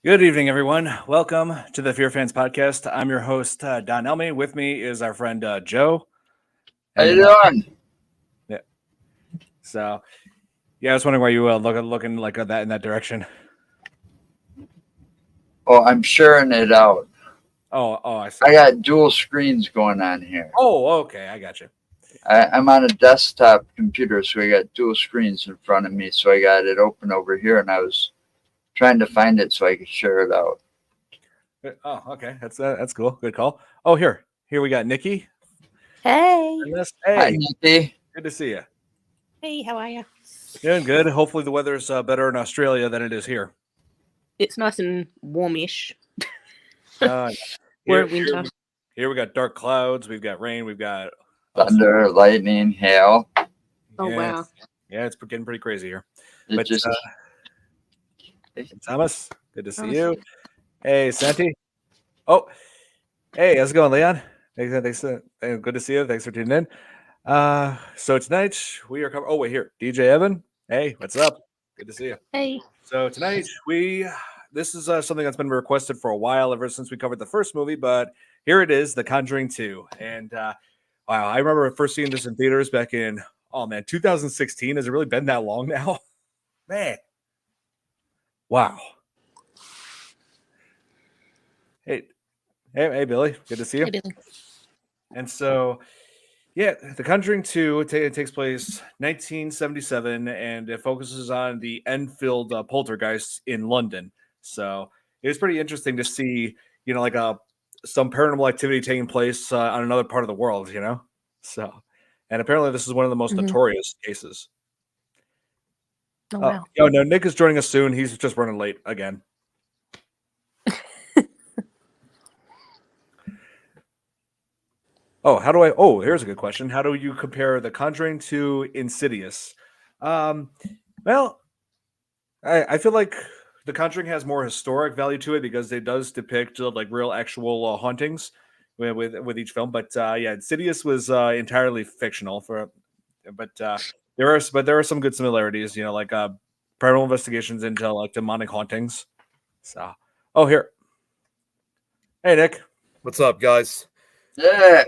Good evening, everyone. Welcome to the FearFans podcast. I'm your host, Don Elmy. With me is our friend Joe. How you And doing? yeah, so yeah, I was wondering why you looking like that in that direction. Oh, I'm sharing it out. Oh, I see. I got dual screens going on here. Oh, okay, I got you. I'm on a desktop computer, so I got dual screens in front of me. So I got it open over here, and I was trying to find it so I could share it out. Oh, okay, that's cool. Good call. Oh, here we got Nikki. Hey. And this, Hi, hey, Nikki. good to see you. Hey, how are you? Doing good. Hopefully, the weather's better in Australia than it is here. It's nice and warmish. Uh, We're here, in winter. here we got dark clouds. We've got rain. We've got Thunder, lightning, hail. Oh, yeah, wow. Yeah, it's getting pretty crazy here. It But just Thomas, good to see Thomas. you. Hey, Santi. Oh, hey, how's it going, Leon? Thanks. Good to see you. Thanks for tuning in. So tonight we are covering. Oh, wait, here, DJ Evan. Hey, what's up? Good to see you. Hey. So tonight this is something that's been requested for a while, ever since we covered the first movie. But here it is, The Conjuring 2, and wow, I remember first seeing this in theaters back in 2016. Has it really been that long now? Man, wow. Hey, Billy. Good to see you. Hey, Billy. And so, yeah, The Conjuring 2 it takes place 1977, and it focuses on the Enfield poltergeist in London. So it was pretty interesting to see, like some paranormal activity taking place on another part of the world. So, and apparently this is one of the most Mhm. notorious cases. Oh, wow. No, Nick is joining us soon. He's just running late again. Here's a good question. How do you compare The Conjuring to Insidious? Well, I feel like The Conjuring has more historic value to it because it does depict like real actual hauntings with each film. But yeah, Insidious was entirely fictional but there are some good similarities, like paranormal investigations into like demonic hauntings. So, here. Hey, Nick. What's up, guys? yeah.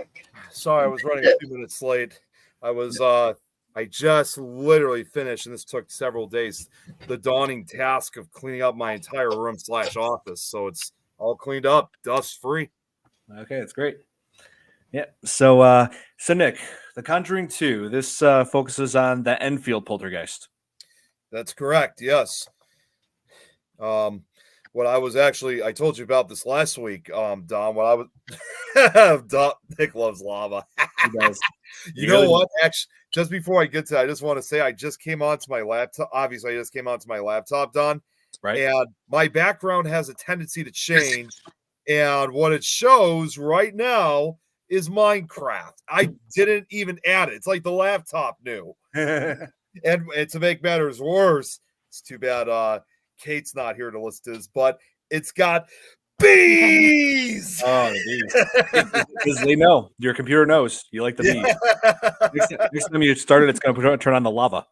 Sorry, I was running a few minutes late. I just literally finished, and this took several days, the daunting task of cleaning up my entire room / office. So it's all cleaned up, dust free. Okay, that's great. Yeah. So Nick, The Conjuring 2, this focuses on the Enfield poltergeist. That's correct. Yes. What I told you about this last week, Don. What I was, Nick loves lava. He does. You know what? Actually, just before I get to, I just want to say I just came onto my laptop. Obviously, I just came onto my laptop, Don. Right. And my background has a tendency to change. And what it shows right now is Minecraft. I didn't even add it. It's like the laptop knew. And to make matters worse, it's too bad Kate's not here to listen to this, but it's got bees. Oh, the bees. Because they know. Your computer knows you like the bees. Next time you start it, it's going to turn on the lava.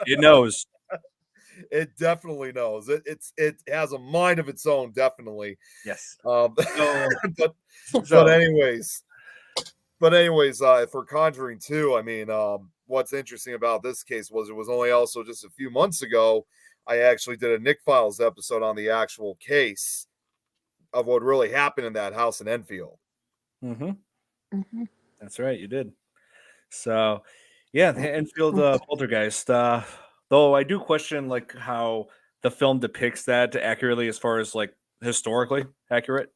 It knows. It definitely knows. It has a mind of its own, definitely. Yes. But anyways, for Conjuring 2, I mean, what's interesting about this case was it was only also just a few months ago I actually did a Nick Files episode on the actual case of what really happened in that house in Enfield. Mm-hmm. Mm-hmm. That's right, you did. So, yeah, the Enfield poltergeist. Though I do question like how the film depicts that accurately as far as like historically accurate.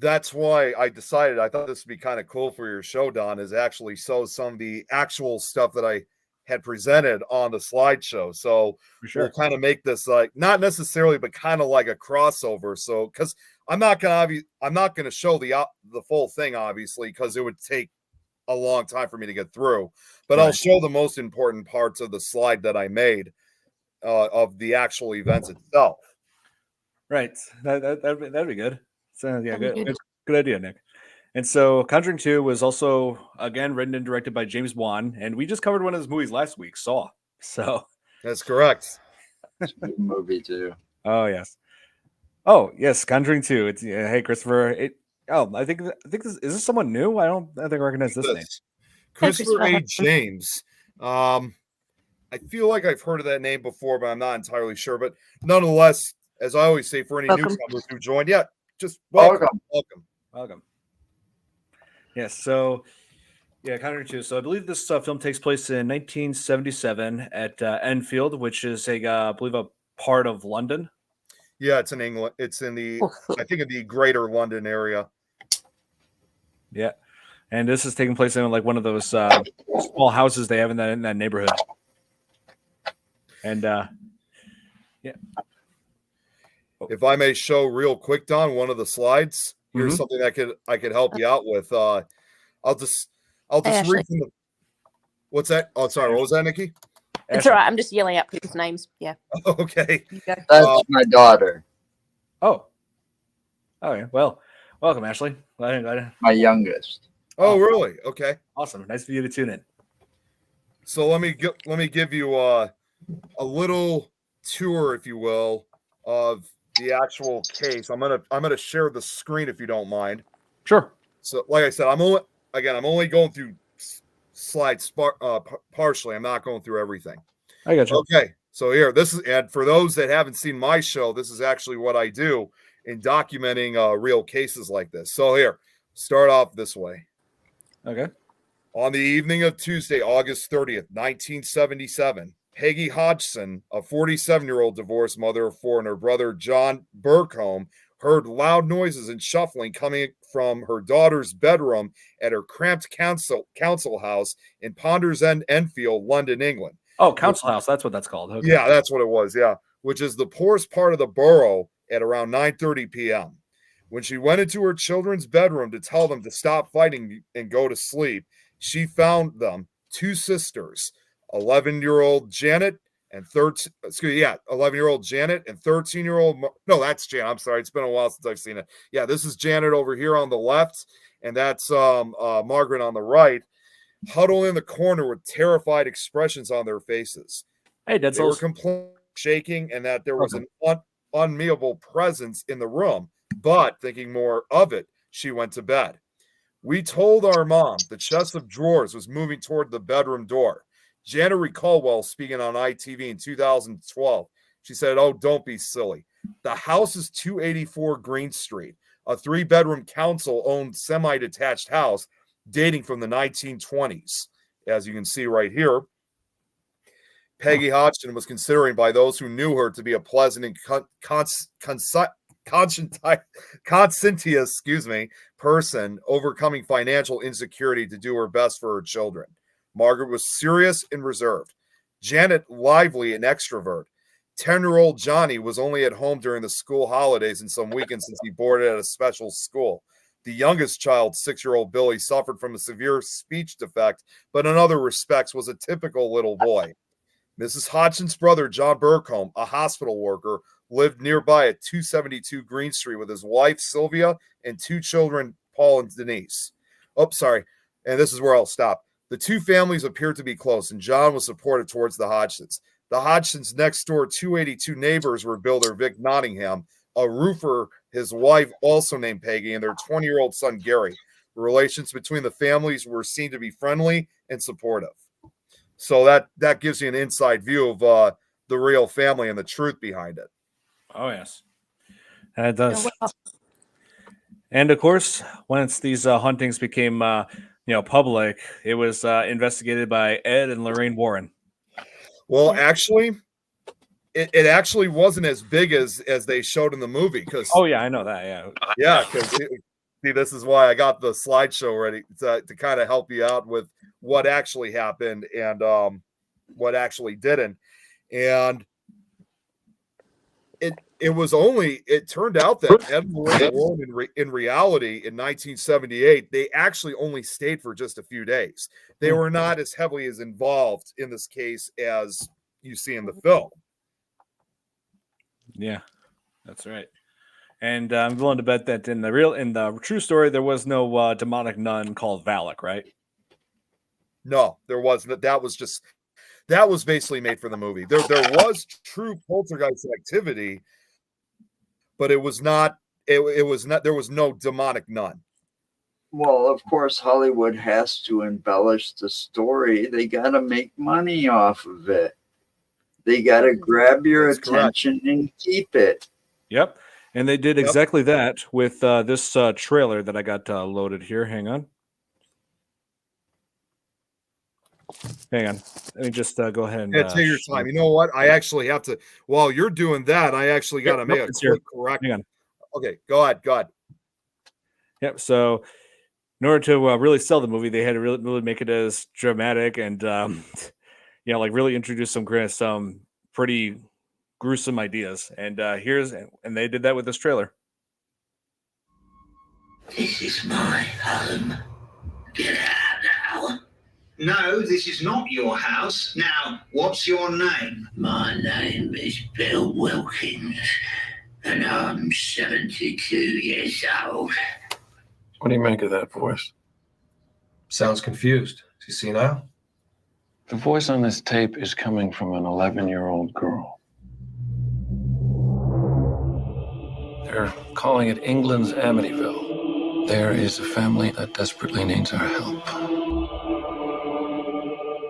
That's why I decided I thought this would be kind of cool for your show, Don, is actually show some of the actual stuff that I had presented on the slideshow. So we'll kind of make this like not necessarily, but kind of like a crossover. So because I'm not gonna show the full thing, obviously, because it would take a long time for me to get through. But I'll show the most important parts of the slide that I made of the actual events itself. Right. That'd be good. So yeah, good idea, Nick. And so Conjuring 2 was also again written and directed by James Wan, and we just covered one of his movies last week, Saw. So that's correct. It's a good movie too. Oh yes. Oh yes, Conjuring 2. It's hey Christopher. I think this is this someone new? I think I recognize this name. This Christopher Christopher. A. James. I feel like I've heard of that name before, but I'm not entirely sure. But nonetheless, as I always say, for any Welcome. newcomers who joined, just welcome. Welcome. Yes. So Conjuring 2. So I believe this film takes place in 1977 at Enfield, which is I believe a part of London. Yeah, it's in England. It's in I think in the greater London area. Yeah. And this is taking place in like one of those small houses they have in that neighborhood. And If I may show real quick, Don, one of the slides. Here's something I could help you out with. I'll just read from the. What's that? Oh, sorry. What was that, Nikki? It's all right. I'm just yelling out people's names. Yeah. Okay. You go. That's my daughter. Oh. Okay. Well, welcome, Ashley. Glad. My youngest. Oh, really? Okay. Awesome. Nice for you to tune in. So let me give you a little tour, if you will, of the actual case. I'm gonna share the screen if you don't mind. Sure. So, like I said, I'm only going through slides partially. I'm not going through everything. I got you. Okay. So here, and for those that haven't seen my show, this is actually what I do in documenting real cases like this. So here, start off this way. Okay. On the evening of Tuesday, August 30th, 1977, Peggy Hodgson, a 47-year-old divorced mother of four, and her brother John Burcombe heard loud noises and shuffling coming from her daughter's bedroom at her cramped council house in Ponders End, Enfield, London, England. Oh, council house. That's what that's called. Okay. Yeah, that's what it was. Yeah, which is the poorest part of the borough at around 9:30 p.m. When she went into her children's bedroom to tell them to stop fighting and go to sleep, she found them, two sisters, 11-year-old Janet and 11-year-old Janet and 13-year-old. No, that's Janet. I'm sorry. It's been a while since I've seen it. Yeah, this is Janet over here on the left, and that's Margaret on the right, huddled in the corner with terrified expressions on their faces. Hey, they were completely shaking, and that there was an unmeasurable presence in the room. But thinking more of it, she went to bed. We told our mom the chest of drawers was moving toward the bedroom door. Janet recalled while speaking on ITV in 2012. She said, "Oh, don't be silly. The house is 284 Green Street, a 3-bedroom council-owned semi-detached house dating from the 1920s. As you can see right here, Peggy Hodgson was considering by those who knew her to be a pleasant and conscientious, person overcoming financial insecurity to do her best for her children. Margaret was serious and reserved. Janet, lively and extrovert. 10-year-old Johnny was only at home during the school holidays and some weekends since he boarded at a special school. The youngest child, 6-year-old Billy, suffered from a severe speech defect, but in other respects was a typical little boy. Mrs. Hodgson's brother, John Burcombe, a hospital worker, lived nearby at 272 Green Street with his wife, Sylvia, and 2 children, Paul and Denise. Oh, sorry. And this is where I'll stop. The 2 families appeared to be close, and John was supportive towards the Hodgsons. The Hodgsons' next-door 282 neighbors were builder Vic Nottingham, a roofer, his wife, also named Peggy, and their 20-year-old son, Gary. The relations between the families were seen to be friendly and supportive. So that gives you an inside view of the real family and the truth behind it. Oh, yes. And it does. And, of course, once these hauntings became public, it was investigated by Ed and Lorraine Warren. Well, actually, it actually wasn't as big as they showed in the movie. Oh, yeah, I know that, yeah. Yeah, because, see, this is why I got the slideshow ready to kind of help you out with what actually happened and what actually didn't. And it turned out that Ed and Lorraine Warren in reality in 1978, they actually only stayed for just a few days. They were not as heavily as involved in this case as you see in the film. Yeah, that's right. And I'm willing to bet that in the true story, there was no demonic nun called Valak, right? No, there wasn't. That was just that was basically made for the movie. There was true poltergeist activity, but it was not. It was not. There was no demonic nun. Well, of course, Hollywood has to embellish the story. They got to make money off of it. They got to grab your attention and keep it. Yep. And they did exactly that with this trailer that I got loaded here. Hang on. Let me just go ahead and take your time. You know what? I actually have to. While you're doing that, I actually got to make a quick correction. Hang on. Okay, go ahead. Yep. So, in order to really sell the movie, they had to really make it as dramatic and, like really introduce some pretty gruesome ideas. And and they did that with this trailer. This is my home. Get out now. No, this is not your house. Now, what's your name? My name is Bill Wilkins, and I'm 72 years old. What do you make of that voice? Sounds confused. Is he senile? The voice on this tape is coming from an 11-year-old girl. They're calling it England's Amityville. There is a family that desperately needs our help.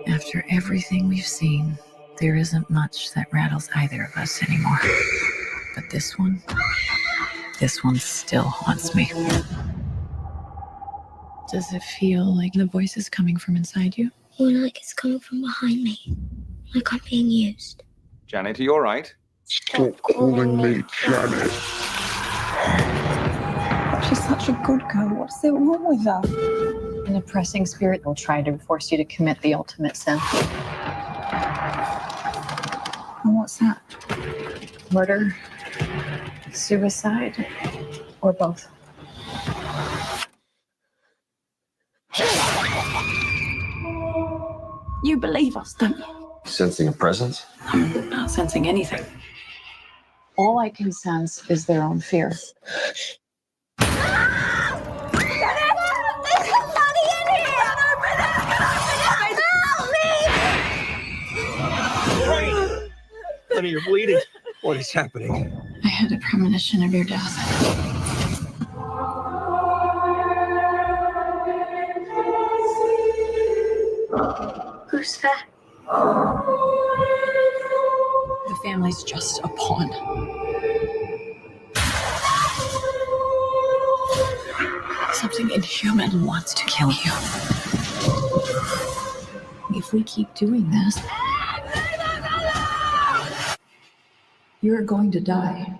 After everything we've seen, there isn't much that rattles either of us anymore. But this one still haunts me. Does it feel like the voice is coming from inside you? Or like it's coming from behind me. Like I'm being used. Janet, are you all right? Stop calling me Janet. She's such a good girl. What's so wrong with her? An oppressing spirit will try to force you to commit the ultimate sin. And what's that? Murder? Suicide? Or both? You believe us, don't you? Sensing a presence? I'm not sensing anything. All I can sense is their own fear. Honey, you're bleeding. What is happening? I had a premonition of your death. Who's that? The family's just a pawn. Something inhuman wants to kill you. If we keep doing this, you're going to die.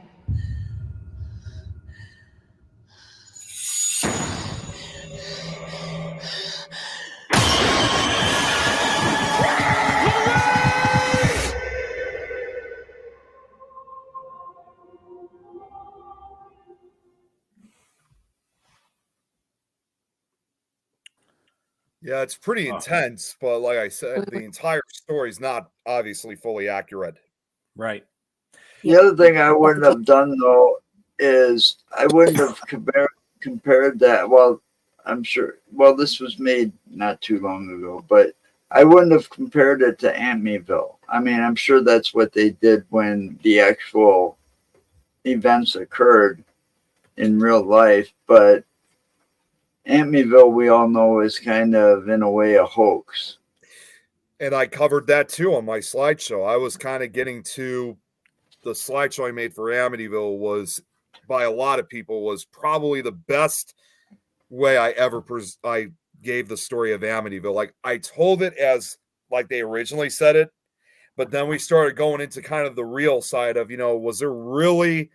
Yeah, it's pretty intense, but like I said, the entire story is not obviously fully accurate. Right. The other thing I wouldn't have done though is I wouldn't have compared that. Well, I'm sure. Well, this was made not too long ago, but I wouldn't have compared it to Amityville. I mean, I'm sure that's what they did when the actual events occurred in real life, but Amityville, we all know, is kind of, in a way, a hoax. And I covered that too on my slideshow. I was kind of getting to the slideshow I made for Amityville was, by a lot of people, was probably the best way I ever I gave the story of Amityville. Like, I told it as like they originally said it, but then we started going into kind of the real side of, was there really,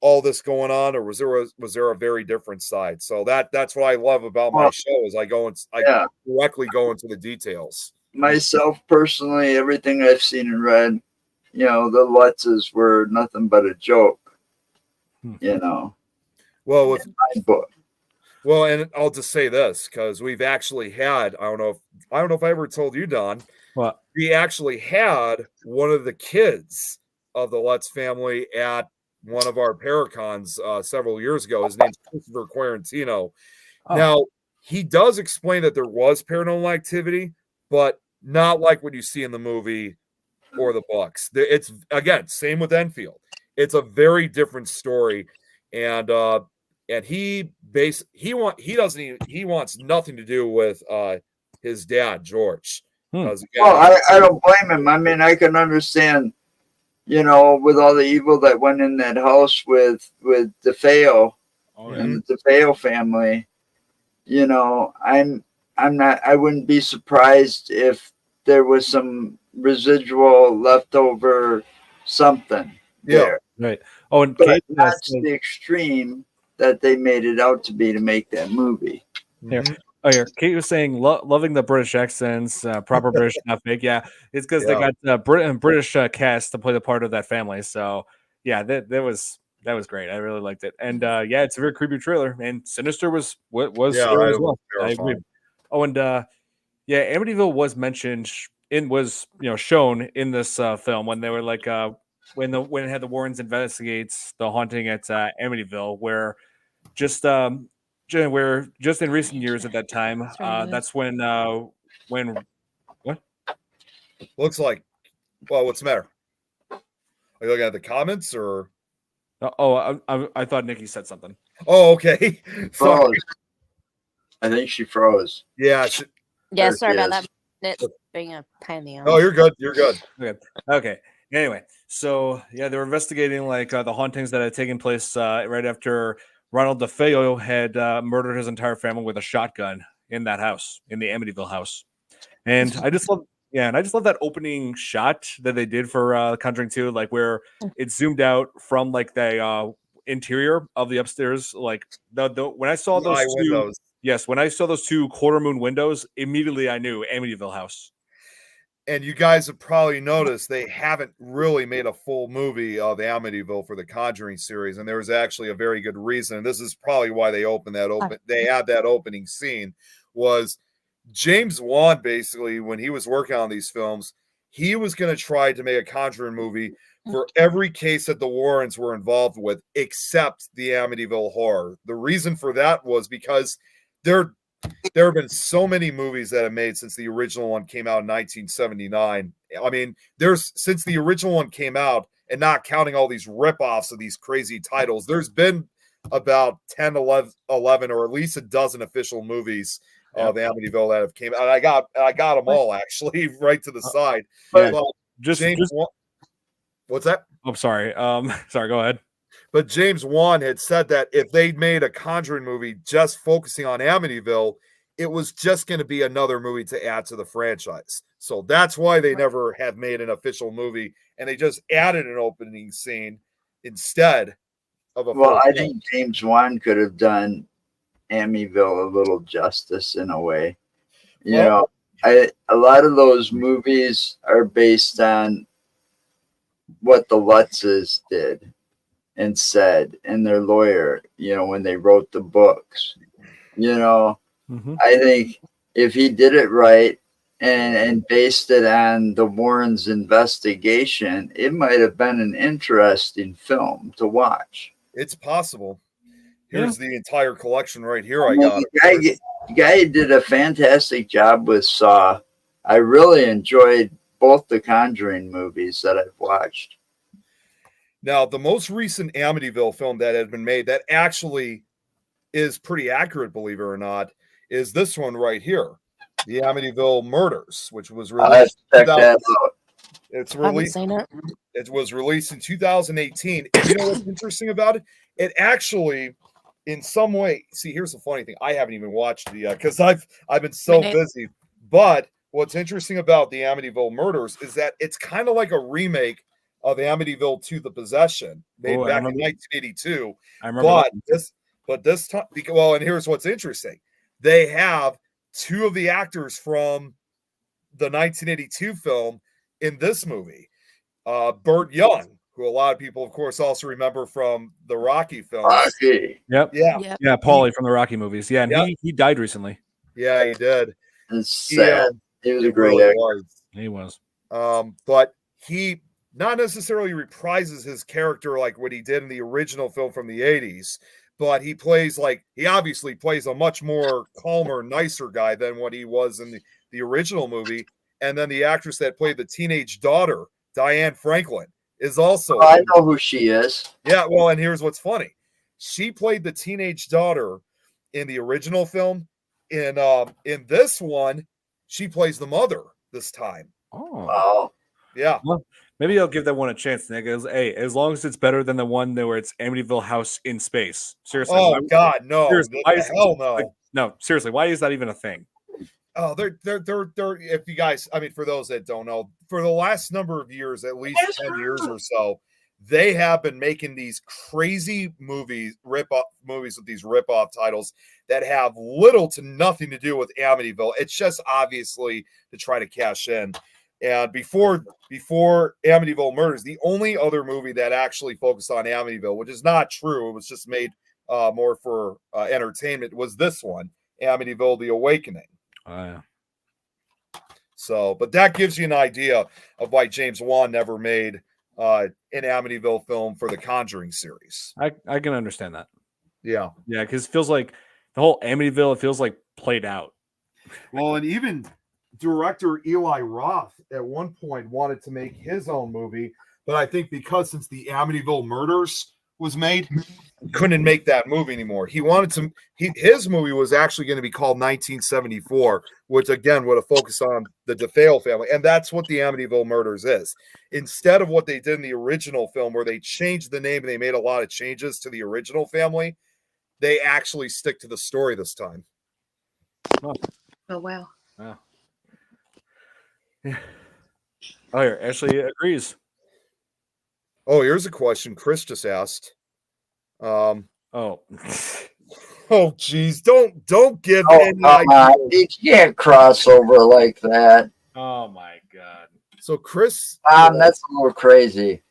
all this going on, or was there a very different side? So that's what I love about my show is I directly go into the details. Myself personally, everything I've seen and read, the Lutzes were nothing but a joke. Well, with my book. Well, and I'll just say this because we've actually had, I don't know if I ever told you, Don. What? We actually had one of the kids of the Lutz family at one of our Paracons several years ago. His name's Christopher Quarantino. Oh. Now, he does explain that there was paranormal activity, but not like what you see in the movie or the books. It's again same with Enfield. It's a very different story, and he wants nothing to do with his dad George. Well, I don't blame him. I mean, I can understand, you know, with all the evil that went in that house with DeFeo and the DeFeo family. You know, I wouldn't be surprised if there was some residual leftover something there. Right. Oh, and but Kate, that's the extreme that they made it out to be to make that movie. Here. Oh, here. Kate was saying loving the British accents, proper British, not fake. Yeah, it's because they got British cast to play the part of that family. So yeah, that was great. I really liked it, and yeah, it's a very creepy trailer. And Sinister was scary as well. I agree. Oh, and yeah, Amityville was mentioned shown in this film when they were like when it had the Warrens investigates the haunting at Amityville, where just in recent years at that time, that's when what looks like. Well, what's the matter? Are you looking at the comments or? I thought Nikki said something. Oh, okay. Sorry. I think she froze. Yeah. Sorry about that. It's being a pain in the ass. Oh, you're good. You're good. Okay. Anyway, so yeah, they were investigating like the hauntings that had taken place right after Ronald DeFeo had murdered his entire family with a shotgun in that house, in the Amityville house. And I just love that opening shot that they did for Conjuring 2, like where it zoomed out from like the interior of the upstairs. Like when I saw those windows. Yes, when I saw those two quarter moon windows, immediately I knew Amityville house. And you guys have probably noticed they haven't really made a full movie of Amityville for the Conjuring series, and there was actually a very good reason. And this is probably why they they had that opening scene. Was James Wan basically, when he was working on these films, he was going to try to make a Conjuring movie for every case that the Warrens were involved with, except the Amityville horror. The reason for that was because there have been so many movies that have made since the original one came out in 1979. I mean, since the original one came out, and not counting all these ripoffs of these crazy titles, there's been about 10, 11, or at least a dozen official movies of Amityville that have came out. I got them all actually right to the side. Yeah, what's that? I'm sorry. Sorry, go ahead. But James Wan had said that if they'd made a Conjuring movie just focusing on Amityville, it was just going to be another movie to add to the franchise. So that's why they never have made an official movie, and they just added an opening scene instead of a. Well, I think James Wan could have done Amityville a little justice in a way. You know, a lot of those movies are based on what the Lutzes did and said, and their lawyer, you know, when they wrote the books. You know, I think if he did it right and based it on the Warrens' investigation, it might have been an interesting film to watch. It's possible. Here's the entire collection right here. I got it. The guy did a fantastic job with Saw. I really enjoyed both the Conjuring movies that I've watched. Now, the most recent Amityville film that had been made that actually is pretty accurate, believe it or not, is this one right here, The Amityville Murders, which was released. It's released. It was released in 2018. And you know what's interesting about it? It actually, in some way, see, here's the funny thing. I haven't even watched it yet because I've been so busy. But what's interesting about The Amityville Murders is that it's kind of like a remake of Amityville 2: The Possession, made back in 1982. I remember. But this time, well, and here's what's interesting. They have two of the actors from the 1982 film in this movie. Burt Young, who a lot of people, of course, also remember from the Rocky films. Rocky. Yep. Yeah, Paulie from the Rocky movies. Yeah, and he died recently. Yeah, he did. It's sad. He was a great actor. He was. But he not necessarily reprises his character like what he did in the original film from the 80s, but he obviously plays a much more calmer, nicer guy than what he was in the original movie. And then the actress that played the teenage daughter, Diane Franklin, is also. Oh, I know who she is. Yeah, well, and here's what's funny. She played the teenage daughter in the original film. In this one, she plays the mother this time. Oh. Wow. Yeah. Well, maybe I'll give that one a chance, Nick. Hey, as long as it's better than the one where it's Amityville House in space. Seriously. Oh God, no. Seriously, Hell no. No, seriously, why is that even a thing? Oh, they're if you guys, I mean, for those that don't know, for the last number of years, at least 10 years or so, they have been making these crazy movies, movies with these rip-off titles that have little to nothing to do with Amityville. It's just obviously to try to cash in. And before Amityville Murders, the only other movie that actually focused on Amityville, which is not true, it was just made more for entertainment, was this one, Amityville: The Awakening. Yeah. So, but that gives you an idea of why James Wan never made an Amityville film for the Conjuring series. I can understand that. Yeah. Yeah, because it feels like the whole Amityville, it feels like played out. Well, and even director Eli Roth at one point wanted to make his own movie, but I think because since the Amityville Murders was made, couldn't make that movie anymore. He wanted to. His movie was actually going to be called 1974, which again would have focused on the DeFeo family, and that's what the Amityville Murders is. Instead of what they did in the original film, where they changed the name and they made a lot of changes to the original family, they actually stick to the story this time. Oh wow! Wow. Yeah. Oh, here Ashley agrees. Oh, here's a question Chris just asked. Oh, oh, geez, don't give any You can't cross over like that. Oh my God! So Chris, that's a little crazy.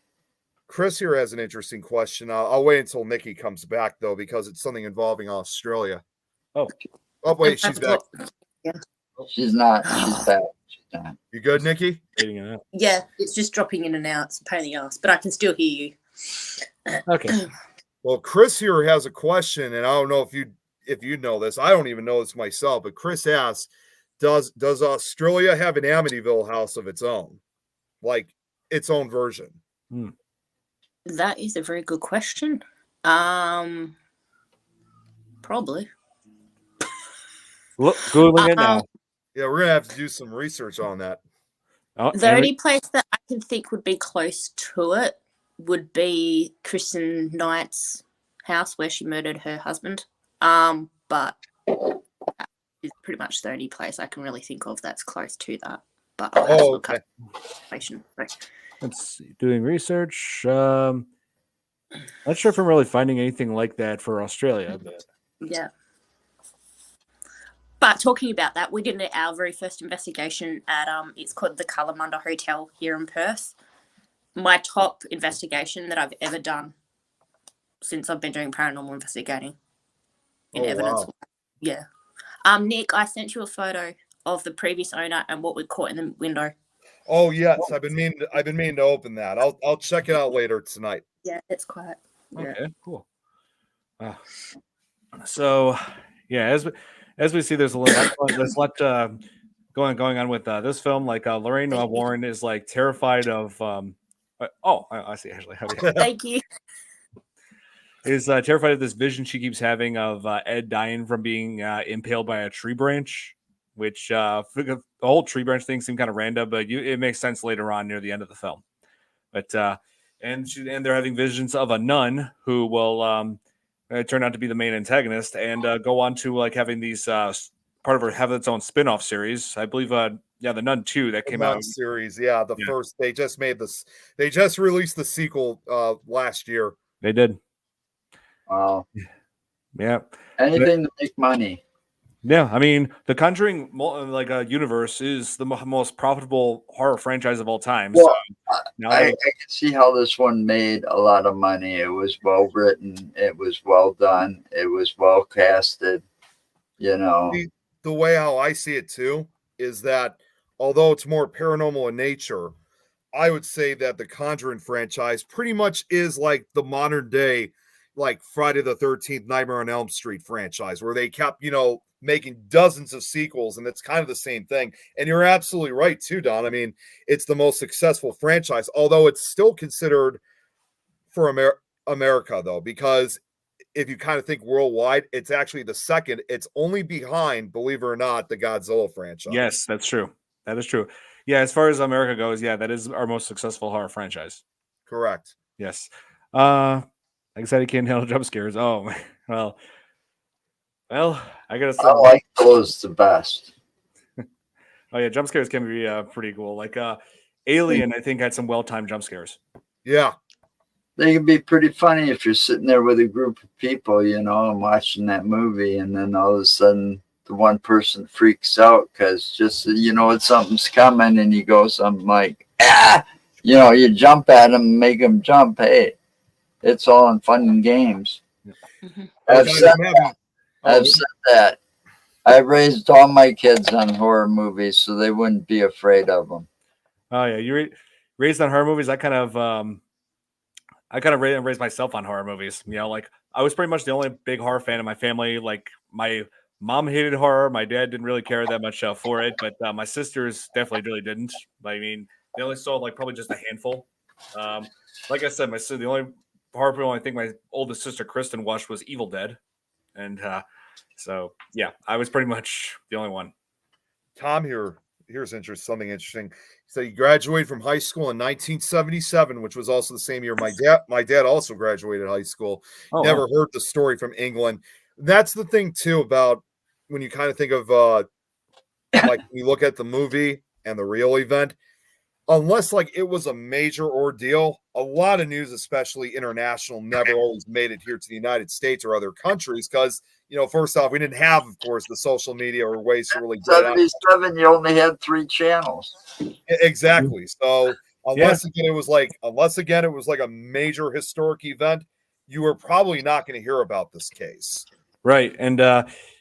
Chris here has an interesting question. I'll wait until Nikki comes back though, because it's something involving Australia. Oh, wait, she's back. Yeah. She's not. She's back. She's not. You good, Nikki? Yeah, it's just dropping in and out. It's a pain in the ass, but I can still hear you. Okay. Well, Chris here has a question, and I don't know if you know this. I don't even know this myself, but Chris asks, does Australia have an Amityville house of its own, like its own version? That is a very good question. Probably. Look, Googling it now. Yeah, we're gonna have to do some research on that. Oh, The only place that I can think would be close to it would be Kristen Knight's house where she murdered her husband. But it's pretty much the only place I can really think of that's close to that. But I'll have to look up information. Let's see. Doing research. Not sure if I'm really finding anything like that for Australia. But... Yeah. But talking about that, we did our very first investigation at it's called the Kalamunda Hotel here in Perth. My top investigation that I've ever done since I've been doing paranormal investigating in evidence. Wow. Yeah. Nick, I sent you a photo of the previous owner and what we caught in the window. Oh yes, I've been meaning to open that. I'll check it out later tonight. Yeah, it's quiet. Okay, cool. So, yeah, as we see, there's a lot going on with this film. Like Lorraine Warren is like terrified of. I see. Actually, thank you. Is terrified of this vision she keeps having of Ed dying from being impaled by a tree branch, which the whole tree branch thing seemed kind of random, but it makes sense later on near the end of the film. But and they're having visions of a nun who will turn out to be the main antagonist and go on to like having these part of her have its own spin-off series. I believe the Nun 2 that came out series. Yeah, first they just made this. They just released the sequel last year. They did. Wow. Yeah. Anything to make money. Yeah, I mean, the Conjuring universe is the most profitable horror franchise of all time. Well, so I can see how this one made a lot of money. It was well written. It was well done. It was well casted. You know, the way how I see it too is that although it's more paranormal in nature, I would say that the Conjuring franchise pretty much is like the modern day, like Friday the 13th, Nightmare on Elm Street franchise, where they kept, making dozens of sequels, and it's kind of the same thing. And you're absolutely right too, Don. I mean, it's the most successful franchise, although it's still considered for America, though, because if you kind of think worldwide, it's actually the second. It's only behind, believe it or not, the Godzilla franchise. Yes, that's true. That is true. Yeah, as far as America goes, yeah, that is our most successful horror franchise. Correct. Yes. Like I said, he can't handle jump scares. Oh, well, I gotta say, I like those the best. oh yeah, jump scares can be pretty cool. Like Alien, I think had some well-timed jump scares. Yeah. They can be pretty funny if you're sitting there with a group of people, you know, and watching that movie, and then all of a sudden the one person freaks out because just, you know, something's coming, and you go something like, ah, you know, you jump at them and make them jump. Hey, it's all in fun and games. Mhm. I've said that. I raised all my kids on horror movies so they wouldn't be afraid of them. Oh yeah, you raised on horror movies. I kind of raised myself on horror movies. You know, like I was pretty much the only big horror fan in my family. Like my mom hated horror. My dad didn't really care that much for it, but my sisters definitely really didn't. I mean, they only saw like probably just a handful. Like I said, the only horror film I think my oldest sister Kristen watched was Evil Dead, and so yeah, I was pretty much the only one. Tom, here's something interesting. So he graduated from high school in 1977, which was also the same year my dad also graduated high school. Oh, Never wow. heard the story from England. That's the thing too about when you kind of think of like you look at the movie and the real event. Unless like it was a major ordeal, a lot of news, especially international, never always made it here to the United States or other countries because, you know, first off, we didn't have, of course, the social media or ways to really get out. 77, you only had 3 channels. Exactly. So unless again it was like a major historic event, you were probably not going to hear about this case. Right, and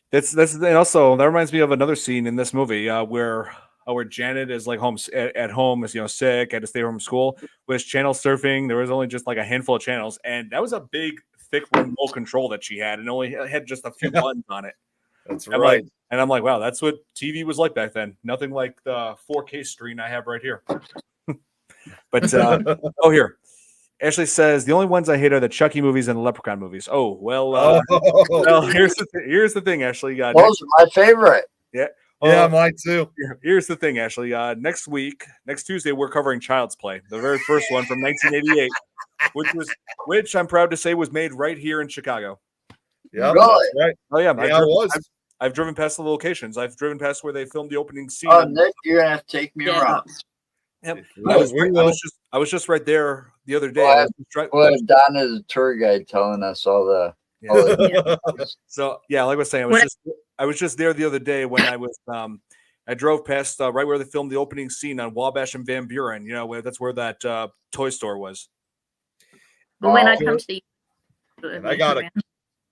that's and also that reminds me of another scene in this movie where Janet is like home at home, is, you know, sick, had to stay home from school, was channel surfing. There was only just like a handful of channels, and that was a big, thick remote control that she had, and only had just a few buttons on it. That's I'm right. I'm like, wow, that's what TV was like back then. Nothing like the 4K screen I have right here. But oh, here. Ashley says the only ones I hate are the Chucky movies and the Leprechaun movies. Oh well, well here's the thing, Ashley. Those are my favorite. Yeah, yeah, mine too. Here's the thing, Ashley. Next Tuesday, we're covering Child's Play, the very first one from 1988, which I'm proud to say was made right here in Chicago. Yeah, really? right. Oh yeah, I've driven past the locations. I've driven past where they filmed the opening scene. Oh, Nick, you're gonna have to take me around. Yep. I was just right there the other day. Well, Don is a tour guide telling us all the. Yeah. So yeah, like I was saying, I was just there the other day when I was I drove past right where they filmed the opening scene on Wabash and Van Buren. You know, that's where that toy store was. But when I come to the, and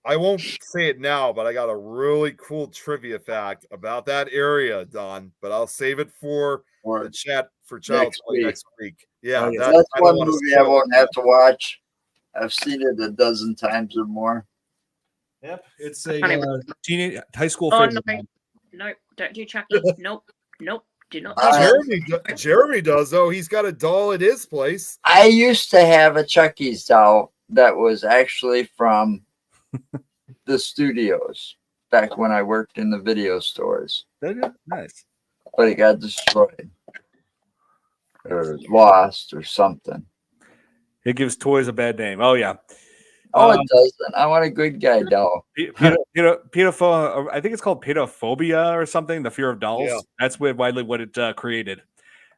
I won't say it now, but I got a really cool trivia fact about that area, Don. But I'll save it for the chat for Child's Play next week. Yeah, that's one movie I won't have to watch. I've seen it a dozen times or more. Yep, it's a teenage high school. Oh no, don't do Chucky. Nope, do not. Jeremy does though. He's got a doll at his place. I used to have a Chucky's doll that was actually from the studios back when I worked in the video stores. Nice, but it got destroyed or lost or something. It gives toys a bad name. Oh yeah. Oh, it doesn't. I want a good guy doll. Pedophobia. I think it's called pedophobia or something. The fear of dolls. Yeah. That's widely what it created.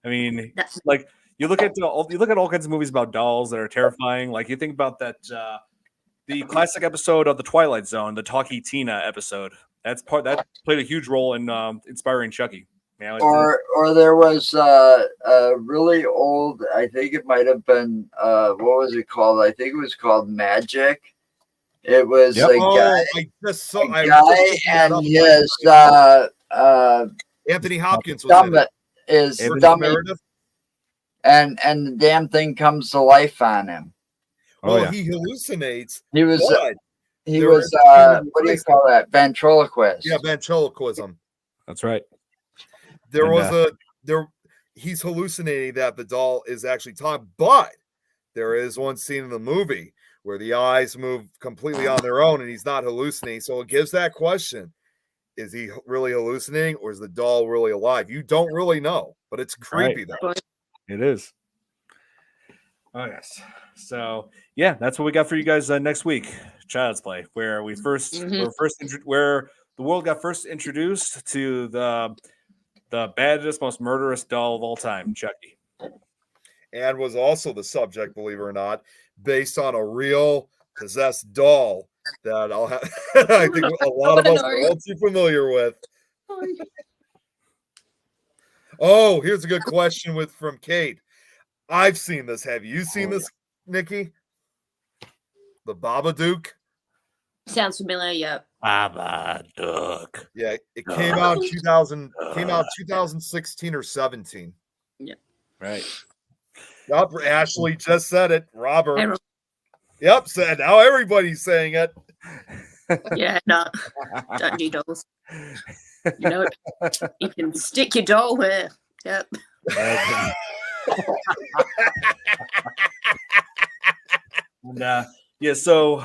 I mean, like you look at all kinds of movies about dolls that are terrifying. Like you think about that the classic episode of The Twilight Zone, the Talkie Tina episode. That played a huge role in inspiring Chucky. Yeah, or there was a really old, I think it might have been, what was it called? I think it was called Magic. It was a guy, and his Anthony Hopkins was dummy, and the damn thing comes to life on him. Well, he hallucinates. He He There was is a scene in the what do you place- call that? Ventriloquist. Yeah, ventriloquism. That's right. There And, was he's hallucinating that the doll is actually talking, but there is one scene in the movie where the eyes move completely on their own and he's not hallucinating. So it gives that question. Is he really hallucinating or is the doll really alive? You don't really know, but it's creepy though. It is. Oh yes. So yeah, that's what we got for you guys next week. Child's Play, where we where the world got first introduced to the baddest, most murderous doll of all time, Chucky. And was also the subject, believe it or not, based on a real possessed doll that I think a lot of us are all too familiar with. Oh, here's a good question from Kate. I've seen this. Have you seen this, Nikki? The Babadook? Sounds familiar, yeah. Babadook. Yeah, it came out in 2016 or 17. Yeah. Right. Yep, Ashley just said it. Robert. Hey, Yep, said now everybody's saying it. yeah, no. Don't do dolls. You know, you can stick your doll where. Yep. And, yeah, so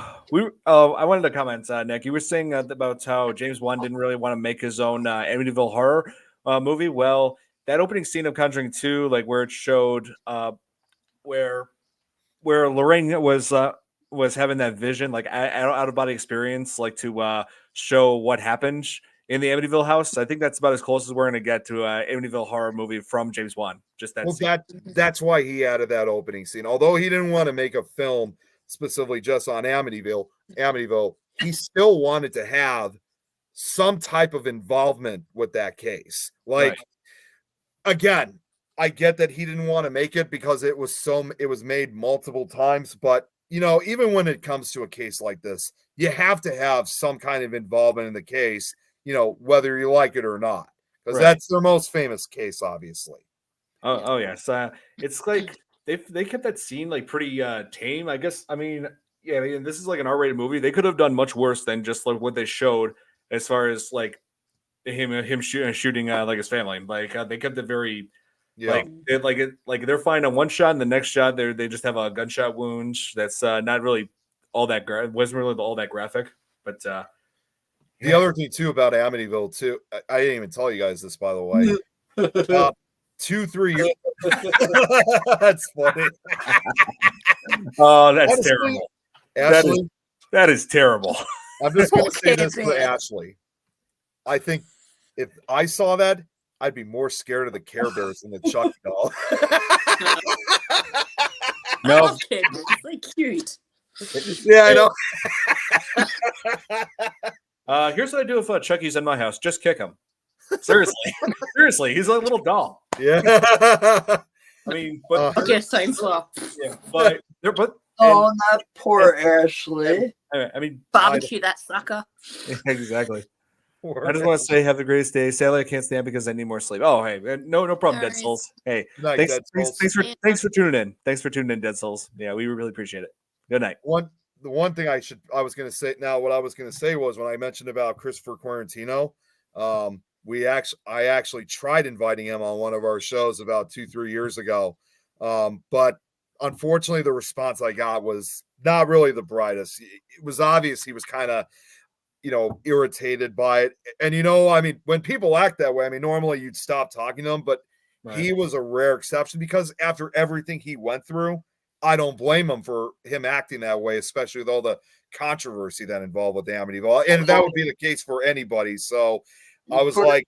I wanted to comment, Nick. You were saying about how James Wan didn't really want to make his own Amityville horror movie. Well, that opening scene of Conjuring 2, like where it showed where Lorraine was having that vision, like out of body experience, like to show what happened in the Amityville house. I think that's about as close as we're going to get to an Amityville horror movie from James Wan. Just that. Well, that's why he added that opening scene. Although he didn't want to make a film specifically just on Amityville, he still wanted to have some type of involvement with that case. Like, again, I get that he didn't want to make it because it was made multiple times, but you know, even when it comes to a case like this, you have to have some kind of involvement in the case, you know, whether you like it or not, because that's their most famous case, obviously. Oh yes. It's like they kept that scene like pretty tame, I guess. I mean, yeah, this is like an R-rated movie. They could have done much worse than just like what they showed as far as like him shooting like his family. Like they kept it very like they're fine on one shot, and the next shot they just have a gunshot wound that's not really all that wasn't really all that graphic. But the other thing too about Amityville too, I didn't even tell you guys this, by the way. 2-3 years. That's funny. Oh, that's terrible. Ashley, that is terrible. I'm just going to say this to Ashley. I think if I saw that, I'd be more scared of the Care Bears than the Chucky doll. No, it's so cute. Yeah, I know. Here's what I do if Chucky's in my house: just kick him. Seriously, he's a little doll. Yeah. I mean, but okay, same slop. Yeah, but not poor Ashley. I mean, barbecue that sucker. Exactly. I just want to say, have the greatest day. Sadly, I can't stand because I need more sleep. Oh, hey, no problem, Dead Souls. Hey, thanks for tuning in. Thanks for tuning in, Dead Souls. Yeah, we really appreciate it. Good night. The one thing I was going to say now, what I was going to say was when I mentioned about Christopher Quarantino, I actually tried inviting him on one of our shows about 2-3 years ago, but unfortunately, the response I got was not really the brightest. It was obvious he was kind of, you know, irritated by it. And, you know, I mean, when people act that way, I mean, normally you'd stop talking to them, but he was a rare exception because after everything he went through, I don't blame him for him acting that way, especially with all the controversy that involved with Amityville. And that would be the case for anybody. So I was like,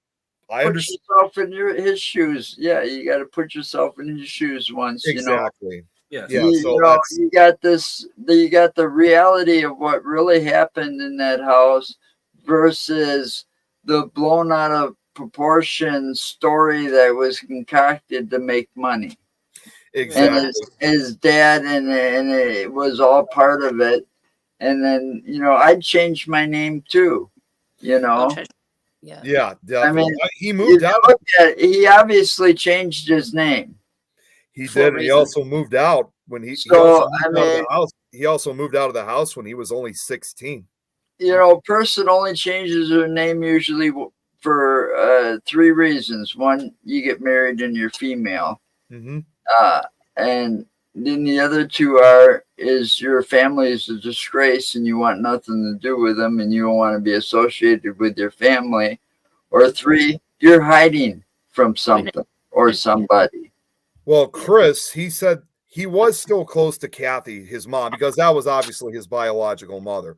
I understand. Put yourself in his shoes. Yeah, you got to put yourself in his shoes once. Exactly. You know? Yes. Yeah. You got you got the reality of what really happened in that house versus the blown out of proportion story that was concocted to make money. Exactly. And his dad and it was all part of it. And then, you know, I'd change my name too, you know. Yeah, definitely. I mean, he moved out. He obviously changed his name. He did. And he also moved out when he also moved out of the house when he was only 16. person only changes their name usually for 3 reasons. One, you get married and you're female. Mm-hmm. And then the other 2 is your family is a disgrace and you want nothing to do with them and you don't want to be associated with your family. Or 3, you're hiding from something or somebody. Well, Chris, he said he was still close to Kathy, his mom, because that was obviously his biological mother.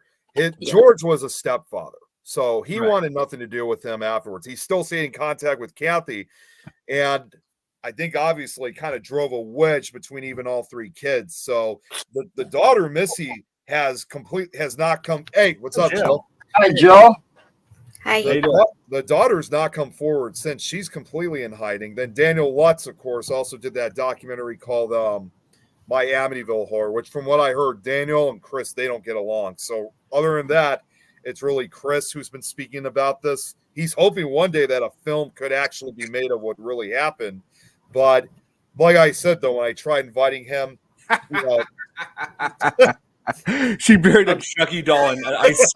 George was a stepfather, so he wanted nothing to do with him afterwards. He's still staying in contact with Kathy, and I think obviously kind of drove a wedge between even all 3 kids. So the daughter Missy has not come. Hey, what's up, Jill? Hi, Joe. Hi. The daughter's not come forward since. She's completely in hiding. Then Daniel Lutz, of course, also did that documentary called My Amityville Horror, which from what I heard, Daniel and Chris, they don't get along. So other than that, it's really Chris who's been speaking about this. He's hoping one day that a film could actually be made of what really happened. But like I said, though, when I tried inviting him, she buried a Chucky doll in ice.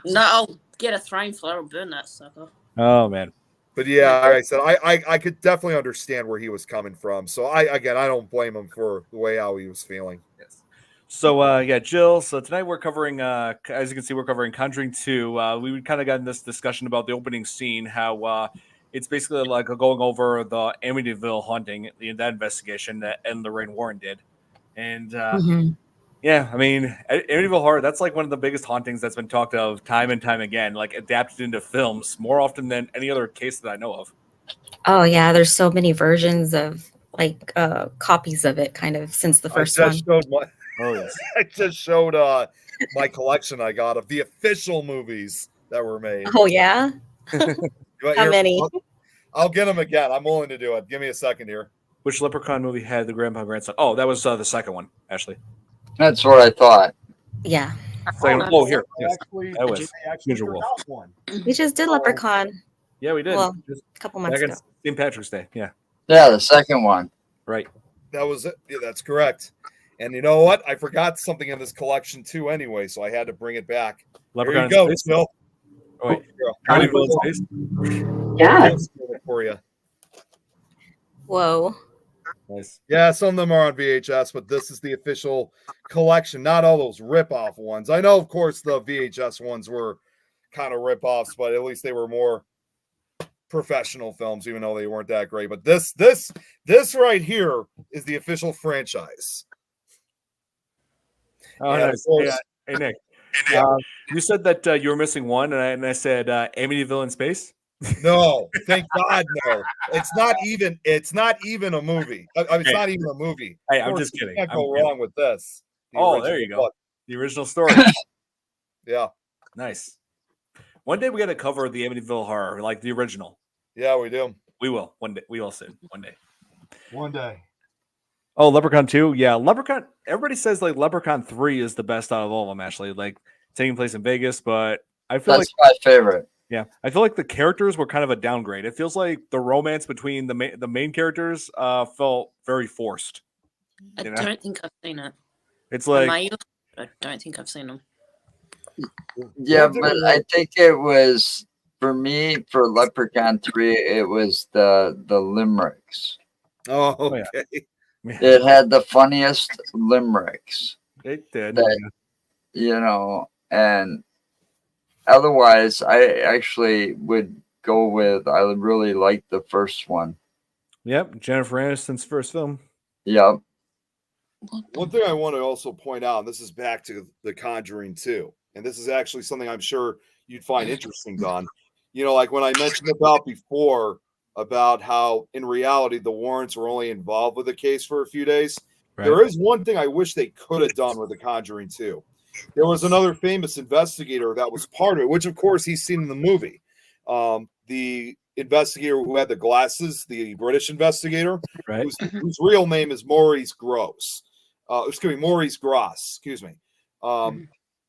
No, I'll get a flame flower and burn that sucker. Oh man. But yeah, like I said, I could definitely understand where he was coming from. So I don't blame him for the way how he was feeling. Yes. So Jill. So tonight we're covering, as you can see, we're covering Conjuring 2. We kind of got in this discussion about the opening scene, how it's basically like going over the Amityville haunting, that investigation that Ed and Lorraine Warren did, and yeah, I mean, Amityville Horror, that's like one of the biggest hauntings that's been talked of time and time again, like adapted into films more often than any other case that I know of. Oh yeah, there's so many versions of like copies of it kind of since the first one. I just showed my collection I got of the official movies that were made. Oh yeah? How many? I'll get them again. I'm willing to do it. Give me a second here. Which Leprechaun movie had the grandpa grandson? Oh, that was the second one, actually. That's what I thought. Yeah. Oh, here. Yes. Actually, That was actually Ninja Wolf. one. We just did Leprechaun. Yeah, we did. Well, Just a couple months back ago. on St. Patrick's Day. Yeah. Yeah, the second one. Right. That was it. Yeah, that's correct. And you know what? I forgot something in this collection too anyway, so I had to bring it back. Leprechaun There you in go, Space? Phil. Oh, wait. Here. Amityville in Space? Yeah. For you. Whoa. Nice. Yeah, some of them are on VHS, but this is the official collection, not all those rip-off ones. I know, of course, the VHS ones were kind of rip-offs, but at least they were more professional films, even though they weren't that great. But this right here is the official franchise. Oh, And of nice. course- Hey, Nick. You said that you were missing one, and I said Amityville in Space. No, thank God, no. It's not even a movie. It's not even a movie. Hey, Of I'm course, just kidding. You can't I'm go kidding. wrong with this. The Oh, there original you go. book. The original story. Yeah. Nice. One day we got to cover the Amityville Horror, like the original. Yeah, we do. We will one day. We all soon. One day. One day. Oh, Leprechaun 2? Yeah, Leprechaun. Everybody says like Leprechaun 3 is the best out of all of them, actually. Like taking place in Vegas, but I feel That's my favorite. yeah, I feel like the characters were kind of a downgrade. It feels like the romance between the main characters felt very forced. I You know? don't think I've seen it. It's I like may have, but I don't think I've seen them. Yeah, but I think it was for me for Leprechaun 3. It was the limericks. Oh, Oh, yeah. okay. It had the funniest limericks. it did. That- and otherwise, I actually would go with. I really like the first one. Yep, Jennifer Aniston's first film. Yep. One thing I want to also point out, and this is back to The Conjuring 2, and this is actually something I'm sure you'd find interesting, Don. You know, like when I mentioned about before about how in reality the Warrens were only involved with the case for a few days. Right. There is one thing I wish they could have done with The Conjuring 2. There was another famous investigator that was part of it, which of course he's seen in the movie. The investigator who had the glasses, the British investigator, Right. whose real name is Maurice Gross. Maurice Gross. Excuse me.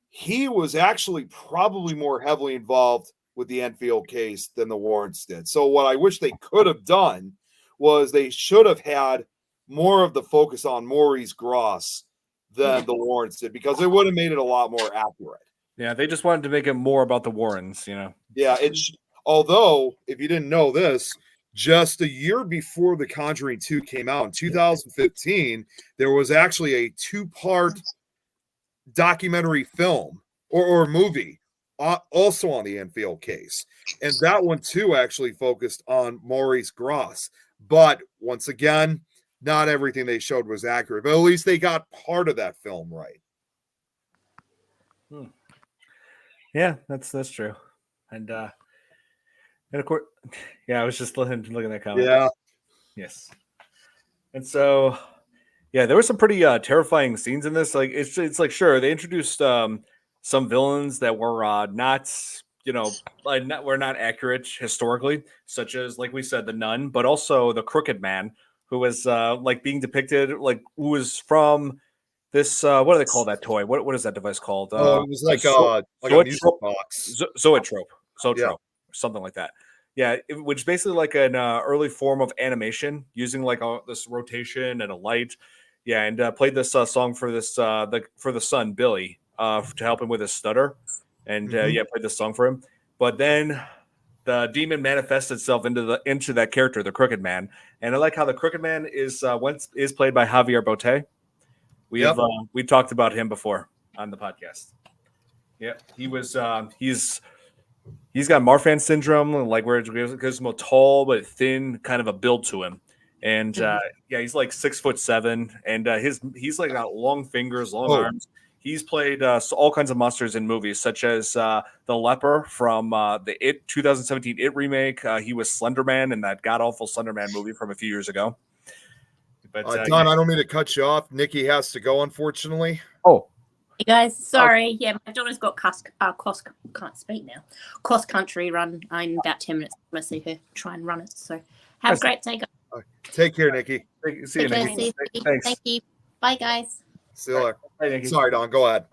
He was actually probably more heavily involved with the Enfield case than the Warrens did. So what I wish they could have done was they should have had more of the focus on Maurice Gross than the Warrens did, because it would have made it a lot more accurate. Yeah, they just wanted to make it more about the Warrens, you know. Yeah, although if you didn't know this, just a year before The Conjuring 2 came out in 2015, there was actually a 2-part documentary film or movie also on the Enfield case. And that one too actually focused on Maurice Gross. But once again, not everything they showed was accurate, but at least they got part of that film right. Yeah, that's true. And of course, yeah, I was just looking at that comment. Yeah. Yes. And so, yeah, there were some pretty terrifying scenes in this. Like, it's like, sure, they introduced some villains that were not, you know, were not accurate historically, such as, like we said, the Nun, but also the Crooked Man, who was like being depicted, like who was from this. What do they call that toy? What is that device called? It was like a music box. Zoetrope, Yeah. something like that. Yeah, which is basically like an early form of animation using like this rotation and a light. Yeah, and played this song for this for the son Billy to help him with his stutter, and yeah, played this song for him. But then the demon manifests itself into that character, the Crooked Man, and I like how the Crooked Man is played by Javier Botet. We talked about him before on the podcast. Yeah, he was he's got Marfan syndrome, like where it gives him a tall but thin kind of a build to him. And yeah, he's like 6'7", and he's like got long fingers, long arms. He's played all kinds of monsters in movies, such as the Leper from the 2017 It remake. He was Slender Man in that god awful Slender Man movie from a few years ago. But Don, I don't mean to cut you off. Nikki has to go, unfortunately. Oh, Hey guys, sorry. Yeah, my daughter's got can't speak now. Cross country run in about 10 minutes. I'm gonna see her try and run it. So have a great day, guys. Take care, Nikki. See you, Nikki. Thanks. Thank you. Bye, guys. See you later. Sorry, Don. Go ahead.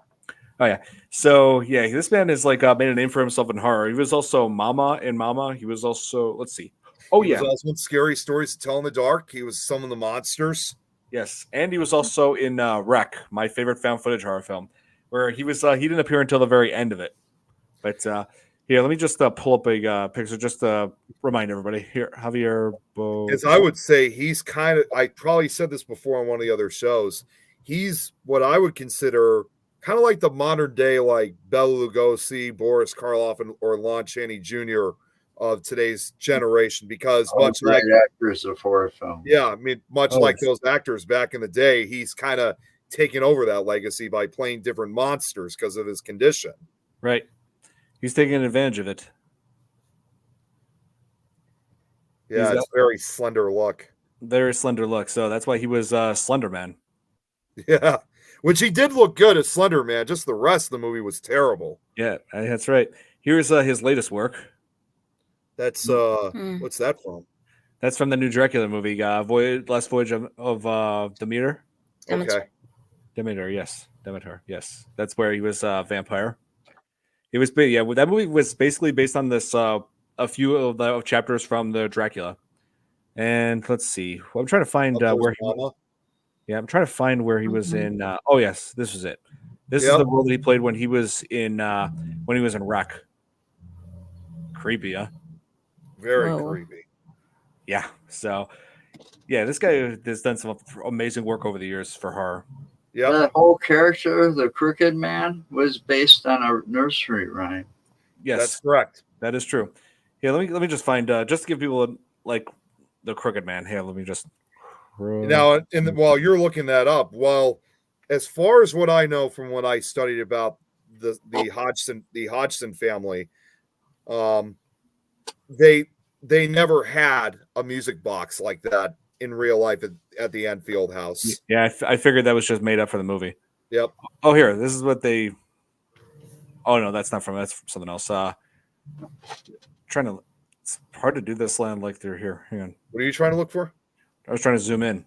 Oh yeah. So yeah, this man is like made a name for himself in horror. He was also Mama in Mama. He was also he was also in Scary Stories to Tell in the Dark. He was Some of the Monsters. Yes, and he was also in Wreck, my favorite found footage horror film, where he was. He didn't appear until the very end of it. But here, let me just pull up a picture just to remind everybody. Here, Javier. As I would say, he's kind of. I probably said this before on one of the other shows. He's what I would consider kind of like the modern day, like Bela Lugosi, Boris Karloff, or Lon Chaney Jr. of today's generation, because much like actors of horror film. Yeah, I mean, much like those actors back in the day, he's kind of taken over that legacy by playing different monsters because of his condition. Right. He's taking advantage of it. Yeah, it's very slender look. Very slender look. So that's why he was Slender Man. Yeah, which he did look good as Slender Man. Just the rest of the movie was terrible. Yeah, that's right. Here's his latest work. That's what's that from? That's from the new Dracula movie, Last Voyage of Demeter. Okay. Demeter, yes. That's where he was a vampire. It was big, yeah. That movie was basically based on this a few of the chapters from the Dracula. And let's see. Well, I'm trying to find where he was. Yeah, I'm trying to find where he was in. Oh yes, this was it. This is the role that he played when he was in Wreck. Creepy, huh? Very creepy. Yeah. So, yeah, this guy has done some amazing work over the years for horror. Yeah. That whole character, the Crooked Man, was based on a nursery rhyme. Yes, that's correct. That is true. Yeah, let me just find just to give people like the Crooked Man. Here, let me just. Now, while you're looking that up, as far as what I know from what I studied about the Hodgson family, they never had a music box like that in real life at the Enfield house. Yeah, I figured that was just made up for the movie. Yep. Oh, here, this is what they. Oh no, that's from something else. It's hard to do this land like they're here. Hang on. What are you trying to look for? I was trying to zoom in.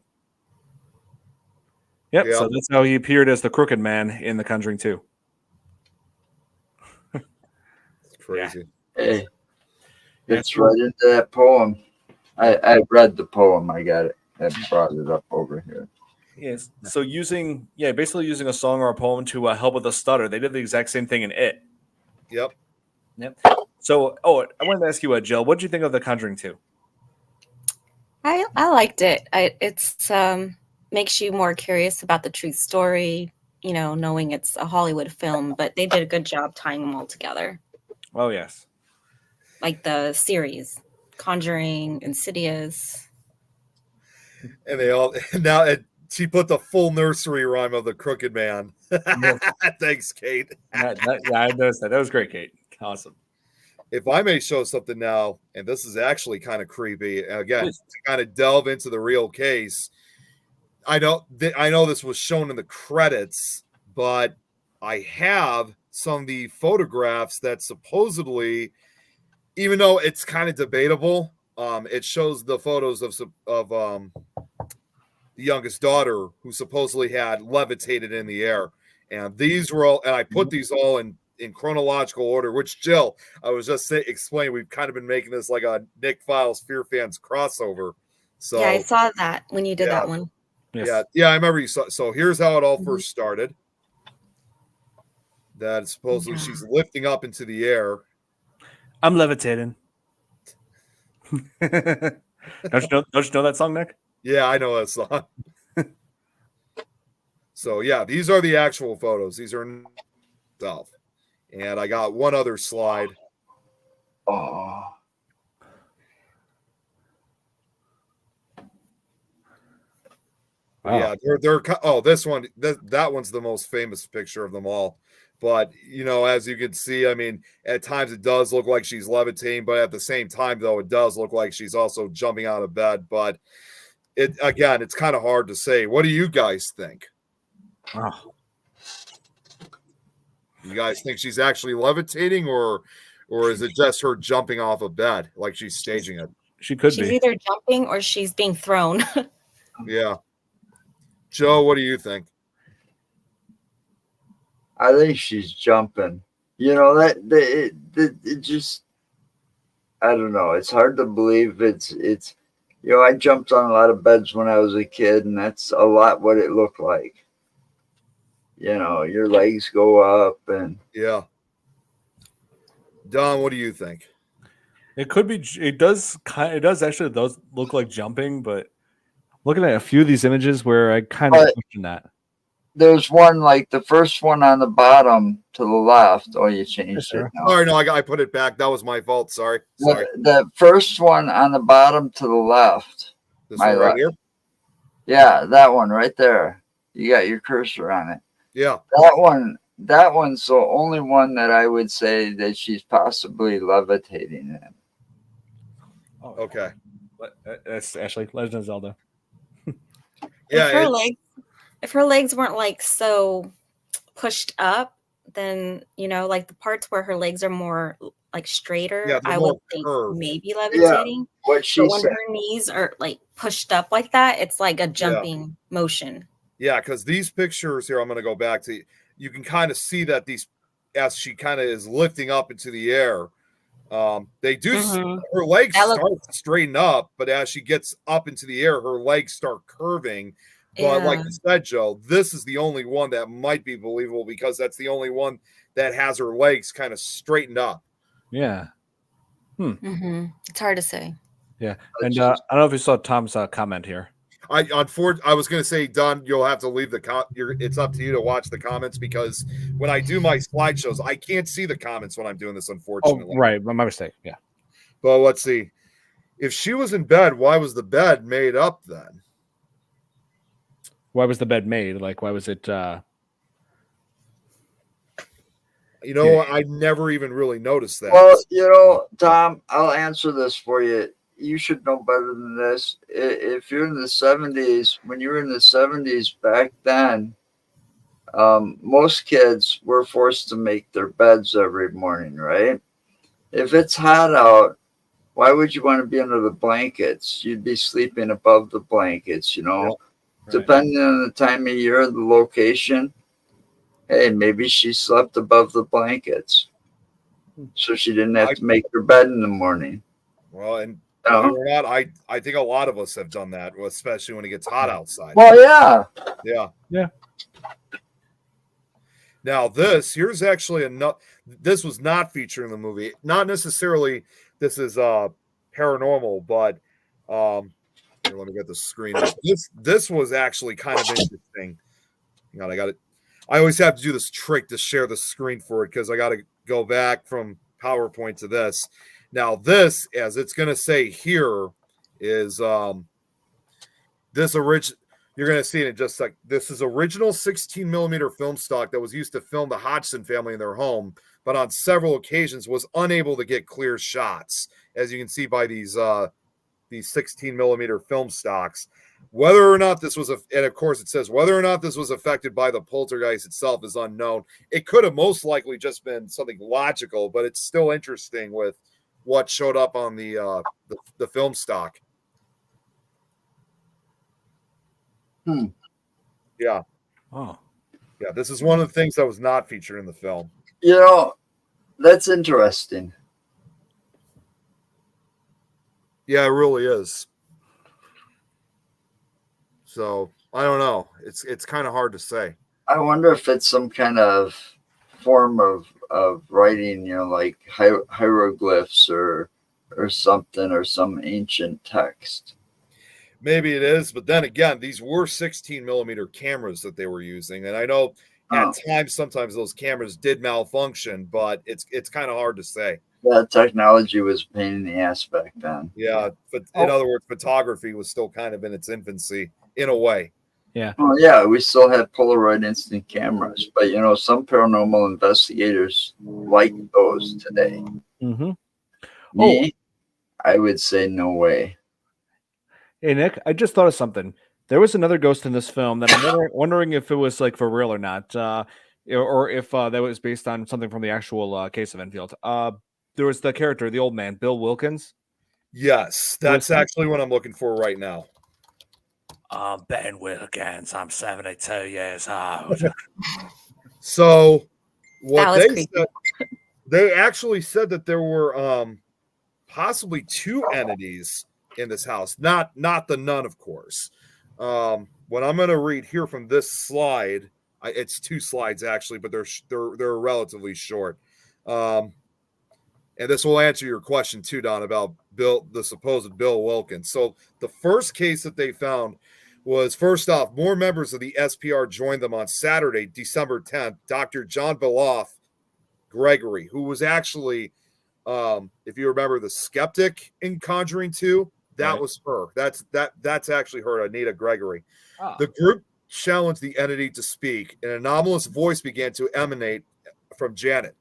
Yep. So that's how he appeared as the Crooked Man in The Conjuring 2. It's crazy. Yeah. Hey, it's right into that poem. I read the poem. I got it. I brought it up over here. Yes. So basically using a song or a poem to help with the stutter. They did the exact same thing in It. Yep. So, I wanted to ask you, Jill, what did you think of The Conjuring 2? I liked it. It's makes you more curious about the true story, knowing it's a Hollywood film, but they did a good job tying them all together. Oh, yes. Like the series, Conjuring, Insidious. And they all she put the full nursery rhyme of the Crooked Man. Thanks, Kate. Yeah, I noticed that. That was great, Kate. Awesome. If I may show something now, and this is actually kind of creepy, again, Please. to kind of delve into the real case. I know this was shown in the credits, but I have some of the photographs that supposedly, even though it's kind of debatable, it shows the photos of the youngest daughter who supposedly had levitated in the air. And these were all, and I put these all in chronological order, which Jill, I was just explaining, we've kind of been making this like a Nick Files FearFans crossover. So yeah, I saw that when you did that one. Yes. Yeah, I remember you saw. So here's how it all first started. That supposedly she's lifting up into the air. I'm levitating. Don't you know that song, Nick? Yeah, I know that song. So yeah, these are the actual photos. These are stuff. And I got one other slide. Oh. Wow. Yeah, they're this one, that one's the most famous picture of them all. But as you can see, I mean, at times it does look like she's levitating, but at the same time, though, it does look like she's also jumping out of bed. But it's kind of hard to say. What do you guys think? Wow. You guys think she's actually levitating, or is it just her jumping off a bed like she's staging it? She could She's be. either jumping or she's being thrown. Yeah. Joe, what do you think? I think she's jumping. It just, I don't know. It's hard to believe. It's I jumped on a lot of beds when I was a kid, and that's a lot what it looked like. Your legs go up, and yeah. Don, what do you think? It could be. It does actually look like jumping, but looking at a few of these images where I kind of question that. There's one, like the first one on the bottom to the left. Oh, you changed it now. Sorry, no, I put it back. That was my fault. Sorry. The first one on the bottom to the left. This one right here? Yeah, that one right there. You got your cursor on it. Yeah. That one's the only one that I would say that she's possibly levitating in. Oh, okay. That's Ashley, Legend of Zelda. Yeah. If her legs weren't like so pushed up, then like the parts where her legs are more like straighter, I would think maybe levitating. Yeah, what she but when said. her knees are like pushed up like that, it's like a jumping motion. Yeah, because these pictures here, I'm going to go back to. You can kind of see that as she kind of is lifting up into the air, they do. Her legs start to straighten up, but as she gets up into the air, her legs start curving. But like you said, Joe, this is the only one that might be believable because that's the only one that has her legs kind of straightened up. Yeah. It's hard to say. Yeah, and I don't know if you saw Tom's comment here. I was going to say, Don, you'll have to leave it's up to you to watch the comments because when I do my slideshows, I can't see the comments when I'm doing this, unfortunately. Oh, right. My mistake. Yeah. But let's see. If she was in bed, why was the bed made up then? Why was the bed made? Like, why was it? I never even really noticed that. Well, Tom, I'll answer this for you. You should know better than this. If you're in the 70s, when you were in the 70s back then, most kids were forced to make their beds every morning, right? If it's hot out, why would you want to be under the blankets? You'd be sleeping above the blankets, Right. Depending on the time of year, the location. Hey, maybe she slept above the blankets, so she didn't have to make her bed in the morning. Well, and I think a lot of us have done that, especially when it gets hot outside. Well, yeah. Yeah. Now, here's actually this was not featured in the movie. Not necessarily this is paranormal, but here, let me get the screen up. This was actually kind of interesting. Hang on, I always have to do this trick to share the screen for it because I got to go back from PowerPoint to this. Now, this, as it's going to say here, is this original. You're going to see it in just like this is original 16 millimeter film stock that was used to film the Hodgson family in their home, but on several occasions was unable to get clear shots, as you can see by these 16 millimeter film stocks. Whether or not this was and of course it says whether or not this was affected by the poltergeist itself is unknown. It could have most likely just been something logical, but it's still interesting with what showed up on the film stock. Yeah. Oh. Yeah, this is one of the things that was not featured in the film. You know, that's interesting. Yeah, it really is. So, I don't know. It's kind of hard to say. I wonder if it's some kind of form of writing, you know, like hieroglyphs or something, or some ancient text. Maybe it is, but then again, these were 16 millimeter cameras that they were using, and I know at times sometimes those cameras did malfunction, but it's kind of hard to say. Yeah, technology was a pain in the ass back then. Yeah, but in other words, photography was still kind of in its infancy in a way. Yeah. Well, yeah, we still had Polaroid instant cameras, but you know, some paranormal investigators like those today. Mm-hmm. Me, I would say no way. Hey, Nick, I just thought of something. There was another ghost in this film that I'm wondering if it was like for real or not, or if that was based on something from the actual case of Enfield. There was the character, the old man, Bill Wilkins. Yes, that's actually what I'm looking for right now. I'm Ben Wilkins. I'm 72 years old. So, what they actually said that there were possibly two entities in this house, not the nun, of course. What I'm going to read here from this slide, it's two slides actually, but they're relatively short. And this will answer your question too, Don, about the supposed Bill Wilkins. So the first case that they found was, first off, more members of the SPR joined them on Saturday, December 10th. Dr. John Beloff Gregory, who was actually, if you remember, the skeptic in Conjuring 2. That was her. That's actually her, Anita Gregory. The group challenged the entity to speak. An anomalous voice began to emanate from Janet.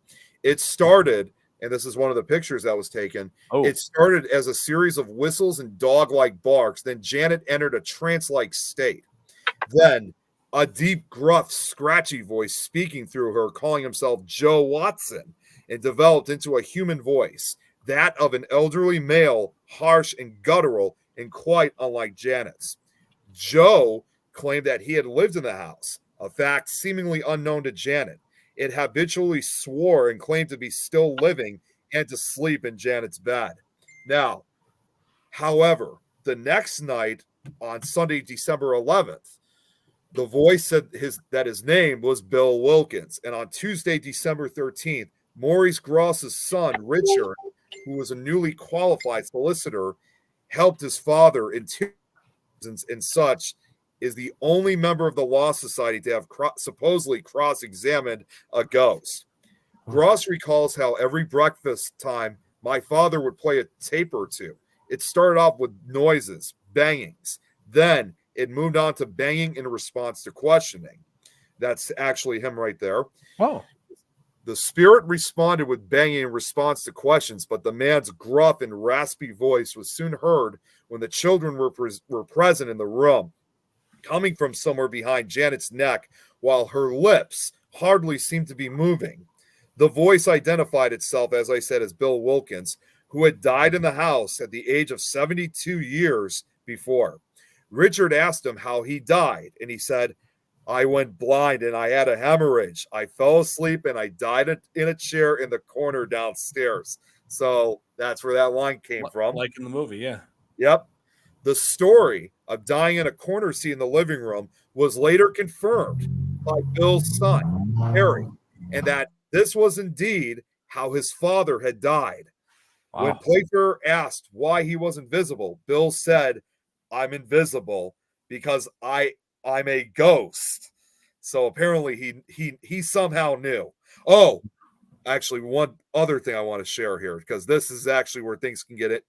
It started, and this is one of the pictures that was taken. It started as a series of whistles and dog-like barks. Then Janet entered a trance-like state. Then a deep, gruff, scratchy voice speaking through her, calling himself Joe Watson, and developed into a human voice. That of an elderly male, harsh and guttural, and quite unlike Janet's. Joe claimed that he had lived in the house, a fact seemingly unknown to Janet. It habitually swore and claimed to be still living and to sleep in Janet's bed. Now, however, the next night on Sunday, December 11th, the voice said that his name was Bill Wilkins. And on Tuesday, December 13th, Maurice Gross's son, Richard, who was a newly qualified solicitor, helped his father in two and such, is the only member of the Law Society to have supposedly cross-examined a ghost. Gross recalls how every breakfast time my father would play a tape or two. It started off with noises, bangings. Then it moved on to banging in response to questioning. That's actually him right there. Oh. The spirit responded with banging in response to questions, but the man's gruff and raspy voice was soon heard when the children were present in the room, coming from somewhere behind Janet's neck, while her lips hardly seemed to be moving. The voice identified itself, as I said, as Bill Wilkins, who had died in the house at the age of 72 years before. Richard asked him how he died, and he said, "I went blind and I had a hemorrhage. I fell asleep and I died in a chair in the corner downstairs." So that's where that line came from. Like in the movie, yeah. Yep. The story of dying in a corner seat in the living room was later confirmed by Bill's son, Harry, and that this was indeed how his father had died. Wow. When Playfair asked why he was invisible, Bill said, "I'm invisible because I'm a ghost." So apparently he somehow knew. Oh, actually, one other thing I want to share here, because this is actually where things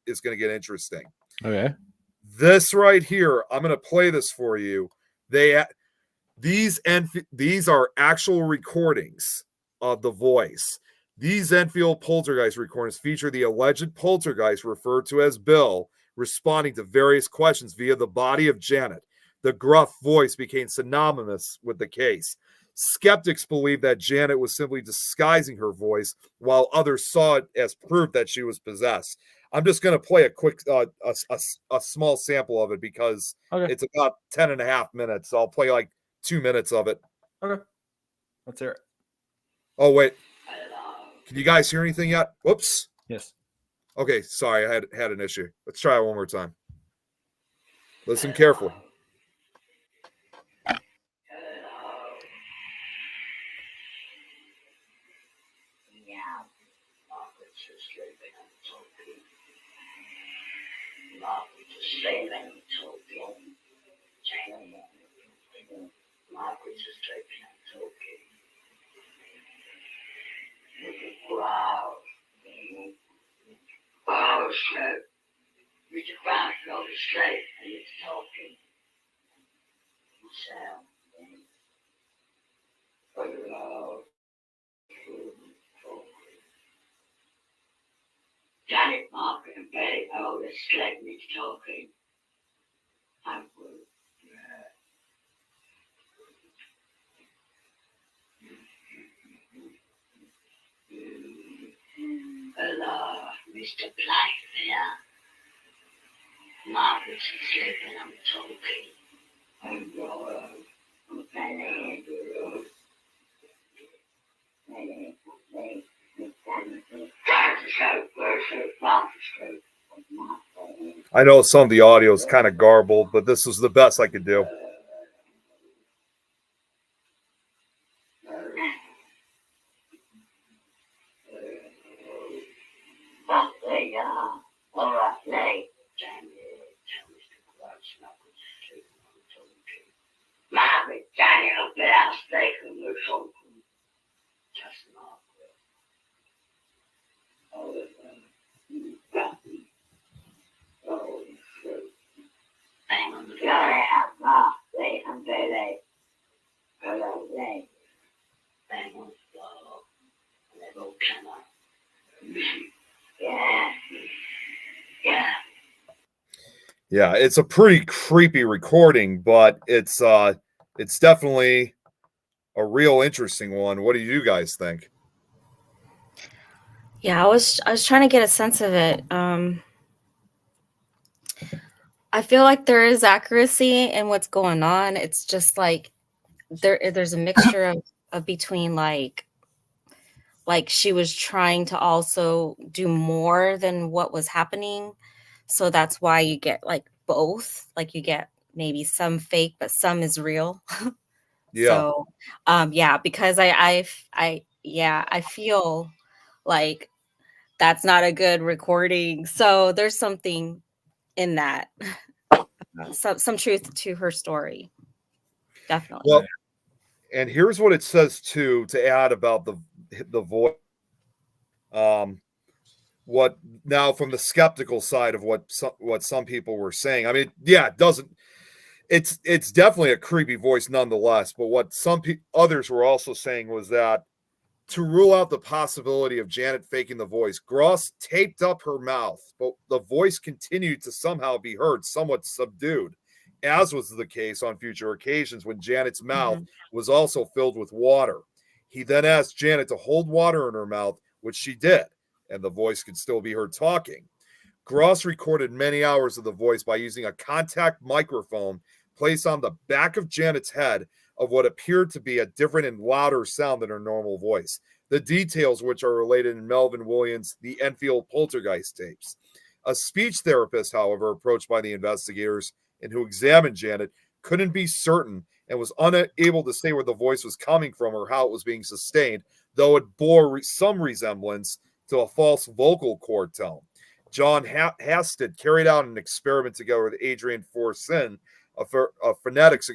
is going to get interesting. Okay. This right here, I'm going to play this for you. These are actual recordings of the voice. These Enfield poltergeist recordings feature the alleged poltergeist referred to as Bill responding to various questions via the body of Janet. The gruff voice became synonymous with the case. Skeptics believe that Janet was simply disguising her voice, while others saw it as proof that she was possessed. I'm just going to play a quick, a small sample of it because it's about 10 and a half minutes. So I'll play like 2 minutes of it. Okay. Let's hear it. Oh, wait. Can you guys hear anything yet? Whoops. Yes. Okay, sorry, I had an issue. Let's try it one more time. Listen carefully. Wow. Oh, shit. We just found another slave and it's talking. Sound. Hello. Janet, Mark, and Betty, oh, the slave is talking. I'm good. Hello, Mr. Playfair. Margaret's asleep and I'm talking. I'm Laura. I'm Benny. I know some of the audio is kind of garbled, but this was the best I could do. Margaret, Johnny, up at our station, we're talking. Just Margaret. Hang on, go out, Mark, they and Billy. Hello, they. Hang on, dog. And they all come up. Yeah. Yeah. Yeah, it's a pretty creepy recording, but it's definitely a real interesting one. What do you guys think? Yeah, I was trying to get a sense of it. I feel like there is accuracy in what's going on. It's just like there's a mixture of between like she was trying to also do more than what was happening. So that's why you get like both. Like you get maybe some fake, but some is real. Yeah. So yeah, because I feel like that's not a good recording. So there's something in that. Some truth to her story. Definitely. Well, and here's what it says to add about the voice. What now from the skeptical side of what some people were saying. I mean, yeah, it doesn't. It's definitely a creepy voice nonetheless. But what some others were also saying was that to rule out the possibility of Janet faking the voice, Gross taped up her mouth, but the voice continued to somehow be heard, somewhat subdued, as was the case on future occasions when Janet's mouth was also filled with water. He then asked Janet to hold water in her mouth, which she did, and the voice could still be heard talking. Gross recorded many hours of the voice by using a contact microphone placed on the back of Janet's head of what appeared to be a different and louder sound than her normal voice. The details which are related in Melvin Williams' The Enfield Poltergeist tapes. A speech therapist, however, approached by the investigators and who examined Janet, couldn't be certain and was unable to say where the voice was coming from or how it was being sustained, though it bore some resemblance to a false vocal cord tone. John Hasted carried out an experiment together with Adrian Forsin, a phonetics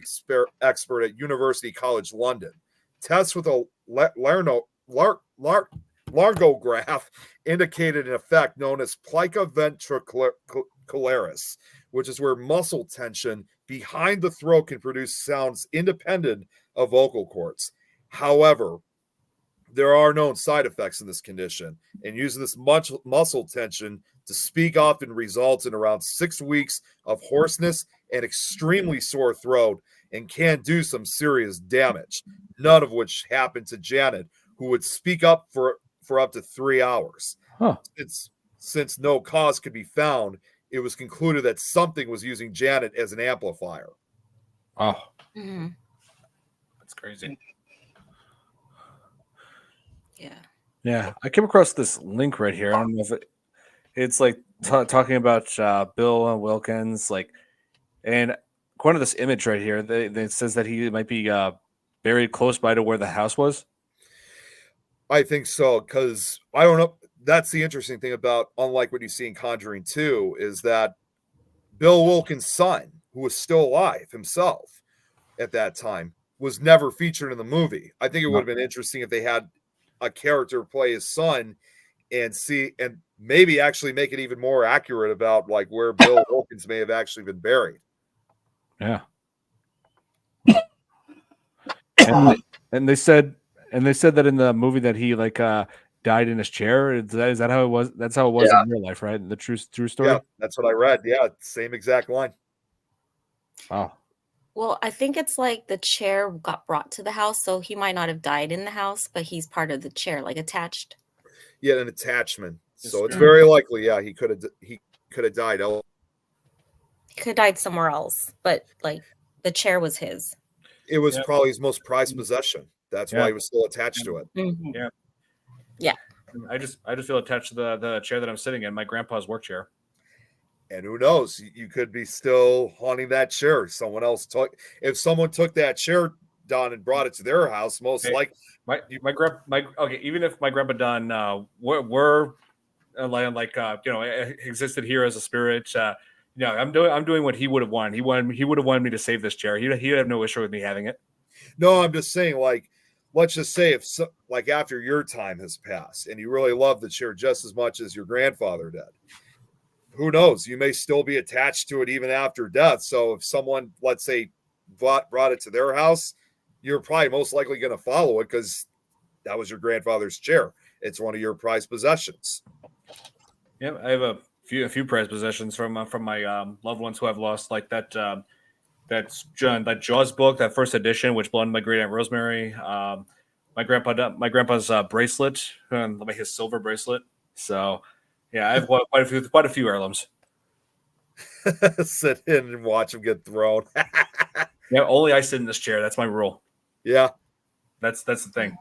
expert at University College London. Tests with a largograph indicated an effect known as plica ventricularis, which is where muscle tension behind the throat can produce sounds independent of vocal cords. However, there are known side effects in this condition, and using this much muscle tension to speak often results in around 6 weeks of hoarseness and extremely sore throat, and can do some serious damage, none of which happened to Janet, who would speak up for up to 3 hours. Huh. Since no cause could be found, it was concluded that something was using Janet as an amplifier. Oh, Mm-hmm. that's crazy. Yeah. Yeah, I came across this link right here. I don't know if it's like talking about Bill Wilkins, like, and according to this image right here, it says that he might be buried close by to where the house was. I think so, because I don't know. That's the interesting thing about, unlike what you see in Conjuring 2, is that Bill Wilkins' son, who was still alive himself at that time, was never featured in the movie. I think it would have been interesting if they had a character play his son and maybe actually make it even more accurate about like where Bill Wilkins may have actually been buried. Yeah. and they said that in the movie that he died in his chair. Is that how it was? That's how it was in real life, right? The true story. Yeah, that's what I read. Yeah, same exact line. Wow. Well, I think it's like the chair got brought to the house, so he might not have died in the house, but he's part of the chair, like attached. Yeah, an attachment. So it's very likely, yeah, he could have died. He could have died somewhere else, but like the chair was his. It was probably his most prized possession. That's why he was still attached to it. Mm-hmm. Yeah. Yeah. I just feel attached to the chair that I'm sitting in, my grandpa's work chair. And who knows? You could be still haunting that chair. If someone took that chair, Don, and brought it to their house, most likely. Even if my grandpa Don existed here as a spirit, I'm doing what he would have wanted. He would have wanted me to save this chair. He'd have no issue with me having it. No, I'm just saying, let's just say if after your time has passed and you really love the chair just as much as your grandfather did, who knows? You may still be attached to it even after death. So if someone, let's say, brought it to their house, you're probably most likely going to follow it because that was your grandfather's chair. It's one of your prized possessions. Yeah, I have a few prized possessions from my loved ones who I've lost, like that Jaws book, that first edition, which belonged to my great aunt Rosemary. My grandpa's bracelet, his silver bracelet. So. Yeah, I have quite a few heirlooms. Sit in and watch them get thrown. Yeah, only I sit in this chair. That's my rule. Yeah, that's the thing.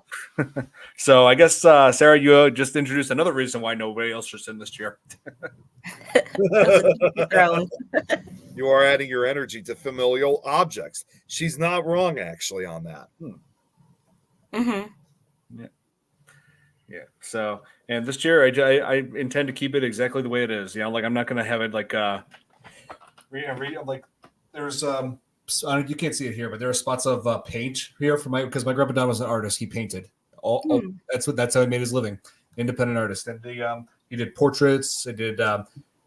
So I guess Sarah, you just introduced another reason why nobody else should sit in this chair. You are adding your energy to familial objects. She's not wrong, actually, on that. Mm-hmm. Yeah. Yeah. So, and this chair, I intend to keep it exactly the way it is. I'm not going to have it there's you can't see it here, but there are spots of paint here because my grandpa Don was an artist. He painted that's how he made his living. Independent artist, and he did portraits. He did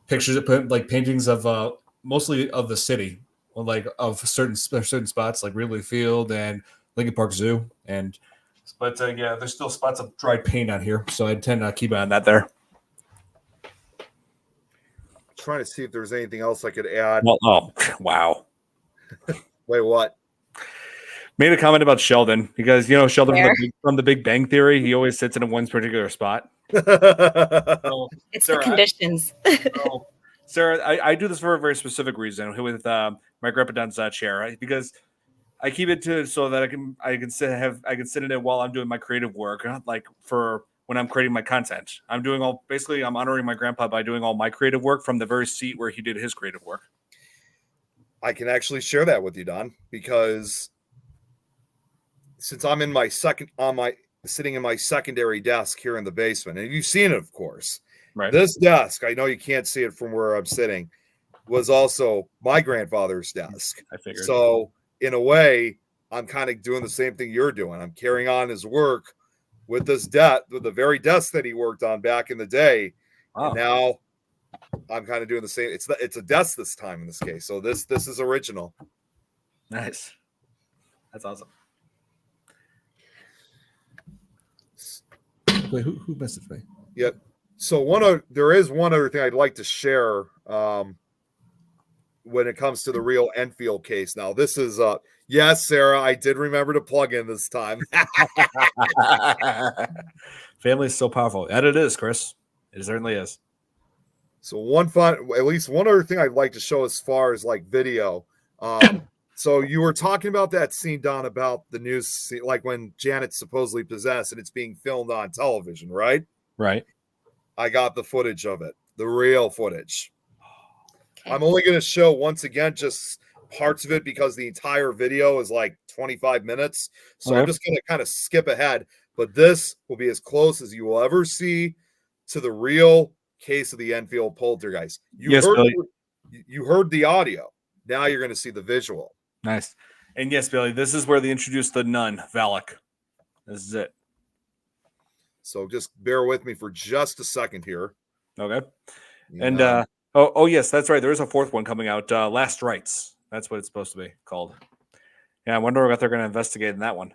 pictures, paintings of mostly of the city, of certain spots like Wrigley Field and Lincoln Park Zoo and. But there's still spots of dried paint on here, so I intend to keep on that there. Trying to see if there's anything else I could add. Well, oh, wow. Wait, what? Made a comment about Sheldon because Sheldon from the Big Bang Theory. He always sits in one particular spot. So, it's Sarah, the conditions. Sarah, I do this for a very specific reason with my grandpa Don's chair, right? Because I keep it so that I can sit in it while I'm doing my creative work, for when I'm creating my content. I'm honoring my grandpa by doing all my creative work from the very seat where he did his creative work. I can actually share that with you, Don, because since I'm in my sitting in my secondary desk here in the basement, and you've seen it, of course. Right. This desk, I know you can't see it from where I'm sitting, was also my grandfather's desk. I figured. So in a way, I'm kind of doing the same thing you're doing. I'm carrying on his work with this with the very desk that he worked on back in the day. Wow. And now I'm kind of doing the same. It's a desk this time in this case. So this is original. Nice. That's awesome. Wait, who messaged me? Yep. So there is one other thing I'd like to share when it comes to the real Enfield case. Now, this is yes, Sarah, I did remember to plug in this time. Family is so powerful. And it is, Chris. It certainly is. So at least one other thing I'd like to show as far as like video. So you were talking about that scene, Don, about the news scene, like when Janet's supposedly possessed and it's being filmed on television, right? Right. I got the footage of it, the real footage. Okay. I'm only going to show once again just parts of it because the entire video is like 25 minutes. So I'm just going to kind of skip ahead. But this will be as close as you will ever see to the real case of the Enfield poltergeist. You heard the audio. Now you're going to see the visual. Nice. And yes, Billy, this is where they introduced the nun, Valak. This is it. So just bear with me for just a second here. Okay. And oh yes, that's right. There is a fourth one coming out. Last Rites. That's what it's supposed to be called. Yeah, I wonder what they're going to investigate in that one.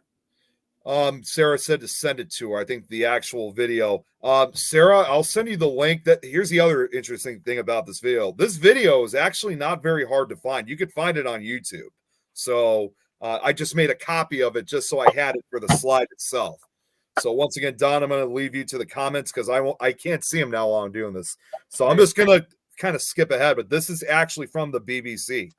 Sarah said to send it to her. I think the actual video. Sarah, I'll send you the link. Here's the other interesting thing about this video. This video is actually not very hard to find. You could find it on YouTube. So I just made a copy of it just so I had it for the slide itself. So once again, Don, I'm going to leave you to the comments because I can't see them now while I'm doing this. So I'm just going to kind of skip ahead, but this is actually from the BBC.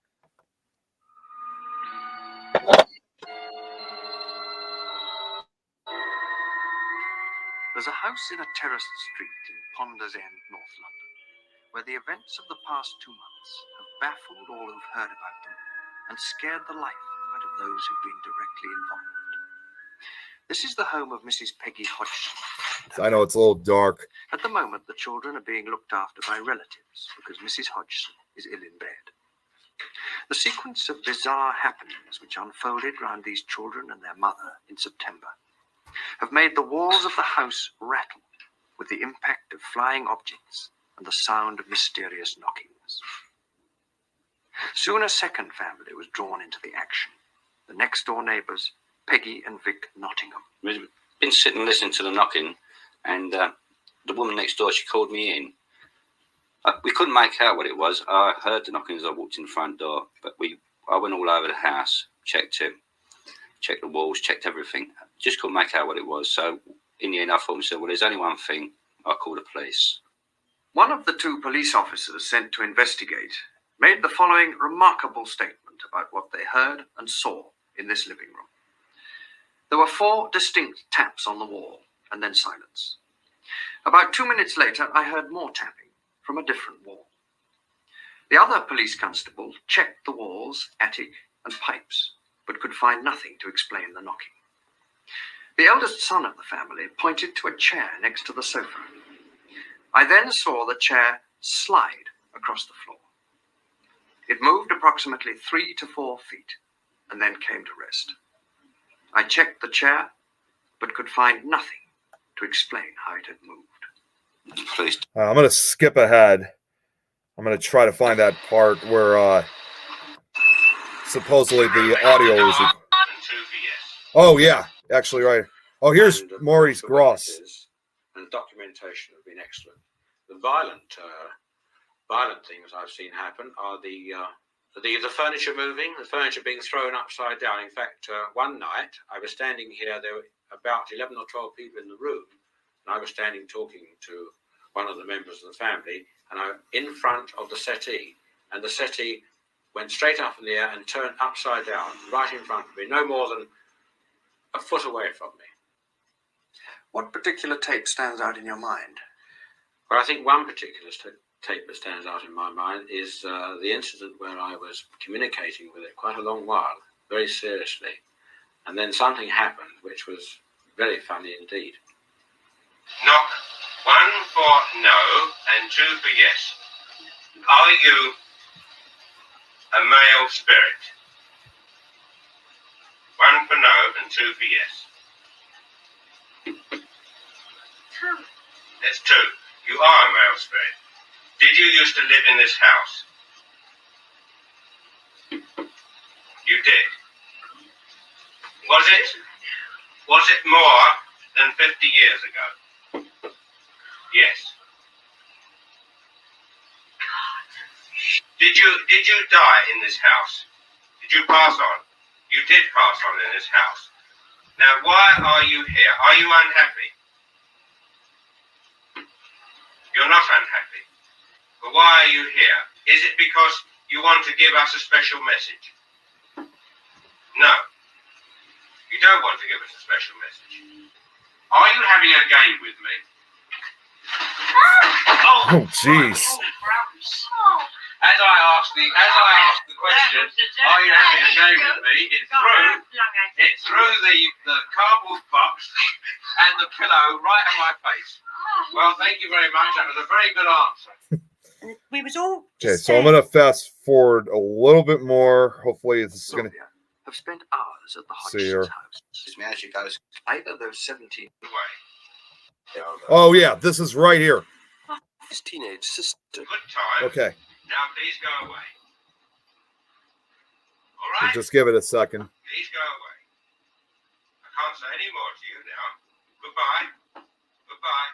There's a house in a terraced street in Ponders End, North London, where the events of the past 2 months have baffled all who've heard about them and scared the life out of those who've been directly involved. This is the home of Mrs. Peggy Hodgson. I know it's a little dark. At the moment, the children are being looked after by relatives because Mrs. Hodgson is ill in bed. The sequence of bizarre happenings which unfolded round these children and their mother in September have made the walls of the house rattle with the impact of flying objects and the sound of mysterious knockings. Soon a second family was drawn into the action. The next-door neighbours, Peggy and Vic Nottingham. We've been sitting listening to the knocking, and the woman next door, she called me in. We couldn't make out what it was. I heard the knocking as I walked in the front door, but I went all over the house, checked it, checked the walls, checked everything. Just couldn't make out what it was. So in the end, I thought to myself, well, there's only one thing. I'll call the police. One of the 2 police officers sent to investigate made the following remarkable statement about what they heard and saw in this living room. There were 4 distinct taps on the wall and then silence. About 2 minutes later, I heard more tapping from a different wall. The other police constable checked the walls, attic, and pipes, but could find nothing to explain the knocking. The eldest son of the family pointed to a chair next to the sofa. I then saw the chair slide across the floor. It moved approximately 3 to 4 feet and then came to rest. I checked the chair, but could find nothing to explain how it had moved. Please. I'm going to skip ahead. I'm going to try to find that part where supposedly the audio is. Oh, yeah, actually, right. Oh, here's Maurice Gross. And documentation have been excellent. The violent things I've seen happen are the furniture moving, the furniture being thrown upside down. In fact, one night I was standing here, there were about 11 or 12 people in the room, and I was standing talking to one of the members of the family, and I was in front of the settee, and the settee went straight up in the air and turned upside down, right in front of me, no more than a foot away from me. What particular tape stands out in your mind? Well, I think one particular tape that stands out in my mind is the incident where I was communicating with it quite a long while, very seriously. And then something happened, which was very funny indeed. Knock. 1 for no and 2 for yes. Are you a male spirit? 1 for no and 2 for yes. That's 2. You are a male spirit. Did you used to live in this house? You did. Was it more than 50 years ago? Yes. Did you die in this house? Did you pass on? You did pass on in this house. Now, why are you here? Are you unhappy? You're not unhappy. But why are you here? Is it because you want to give us a special message? No. You don't want to give us a special message. Are you having a game with me? Oh, jeez. As I asked the question, are you having a game with me? It threw the cardboard box and the pillow right in my face. Well, thank you very much. That was a very good answer. We was all Okay, so I'm gonna fast forward a little bit more. Hopefully, this is gonna. have spent hours at the See here. Hodgson's house. Excuse me, as you guys, either those 17 away. Oh yeah, this is right here. His teenage sister. Good time. Okay, Now please go away. All so right? just give it a second. Please go away. I can't say any more to you now. Goodbye. Goodbye.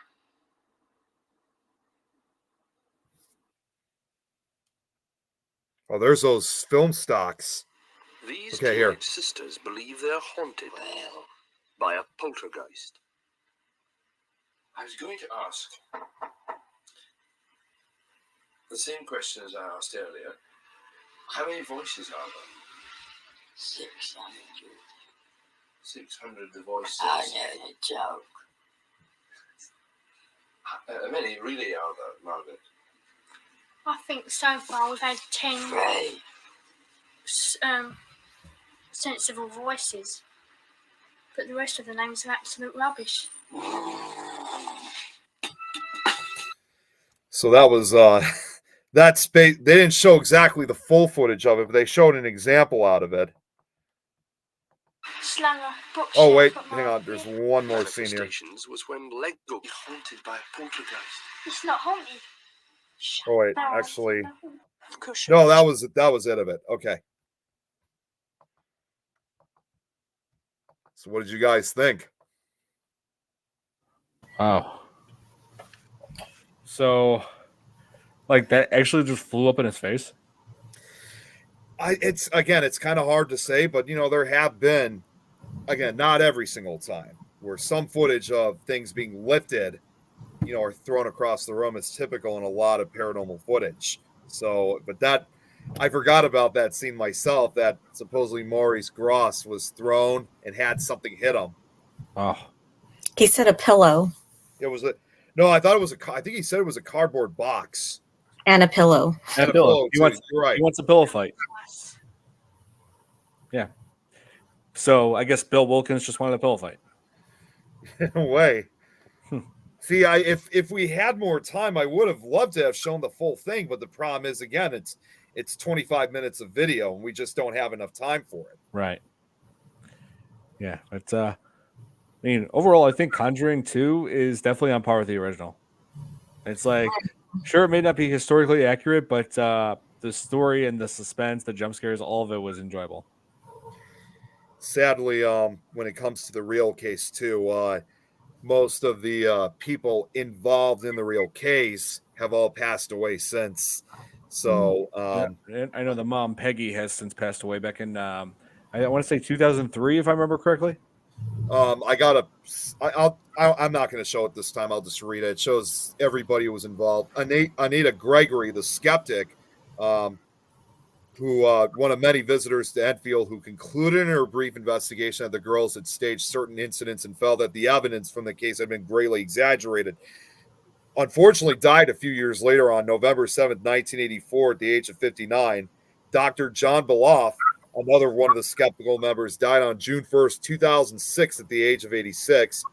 Oh, there's those film stocks. These Okay, here. teenage sisters believe they're haunted by a poltergeist. I was going to ask the same question as I asked earlier. How many voices are there? 600. 600 voices. I know the joke. How many really are there, Margaret? I think so far we've had 10 sensible voices, but the rest of the names are absolute rubbish. So that was that space. They didn't show exactly the full footage of it, but they showed an example out of it. Slanger, Oh wait, hang on. There's one more scene here. Manifestations was when Lego haunted by a poltergeist. It's not haunted. Oh wait, actually, Of course. no, that was it of it. Okay. So what did you guys think? Wow. So, like that actually just flew up in his face. It's kind of hard to say, but there have been, again, not every single time, where some footage of things being lifted, are thrown across the room. It's typical in a lot of paranormal footage. So, but that I forgot about that scene myself. That supposedly Maurice Gross was thrown and had something hit him. Oh, He said a pillow It was no, I thought it was I think he said it was a cardboard box. and a pillow. and a pillow. He wants, He right. wants a pillow fight. Yeah. So I guess Bill Wilkins just wanted a pillow fight. In a way. See, if we had more time, I would have loved to have shown the full thing. But the problem is, again, it's 25 minutes of video, and we just don't have enough time for it. Right. Yeah, but I mean, overall, I think Conjuring 2 is definitely on par with the original. It's like, sure, it may not be historically accurate, but the story and the suspense, the jump scares, all of it was enjoyable. Sadly, when it comes to the real case too, most of the people involved in the real case have all passed away since. So And I know the mom Peggy has since passed away back in I want to say 2003, if I remember correctly. I'm not going to show it this time. I'll just read it. It shows everybody who was involved. Anita Gregory, the skeptic, who one of many visitors to Enfield, who concluded in her brief investigation that the girls had staged certain incidents and felt that the evidence from the case had been greatly exaggerated. Unfortunately, died a few years later on November 7th, 1984, at the age of 59. Dr. John Beloff, another one of the skeptical members, died on June 1st, 2006 at the age of 86.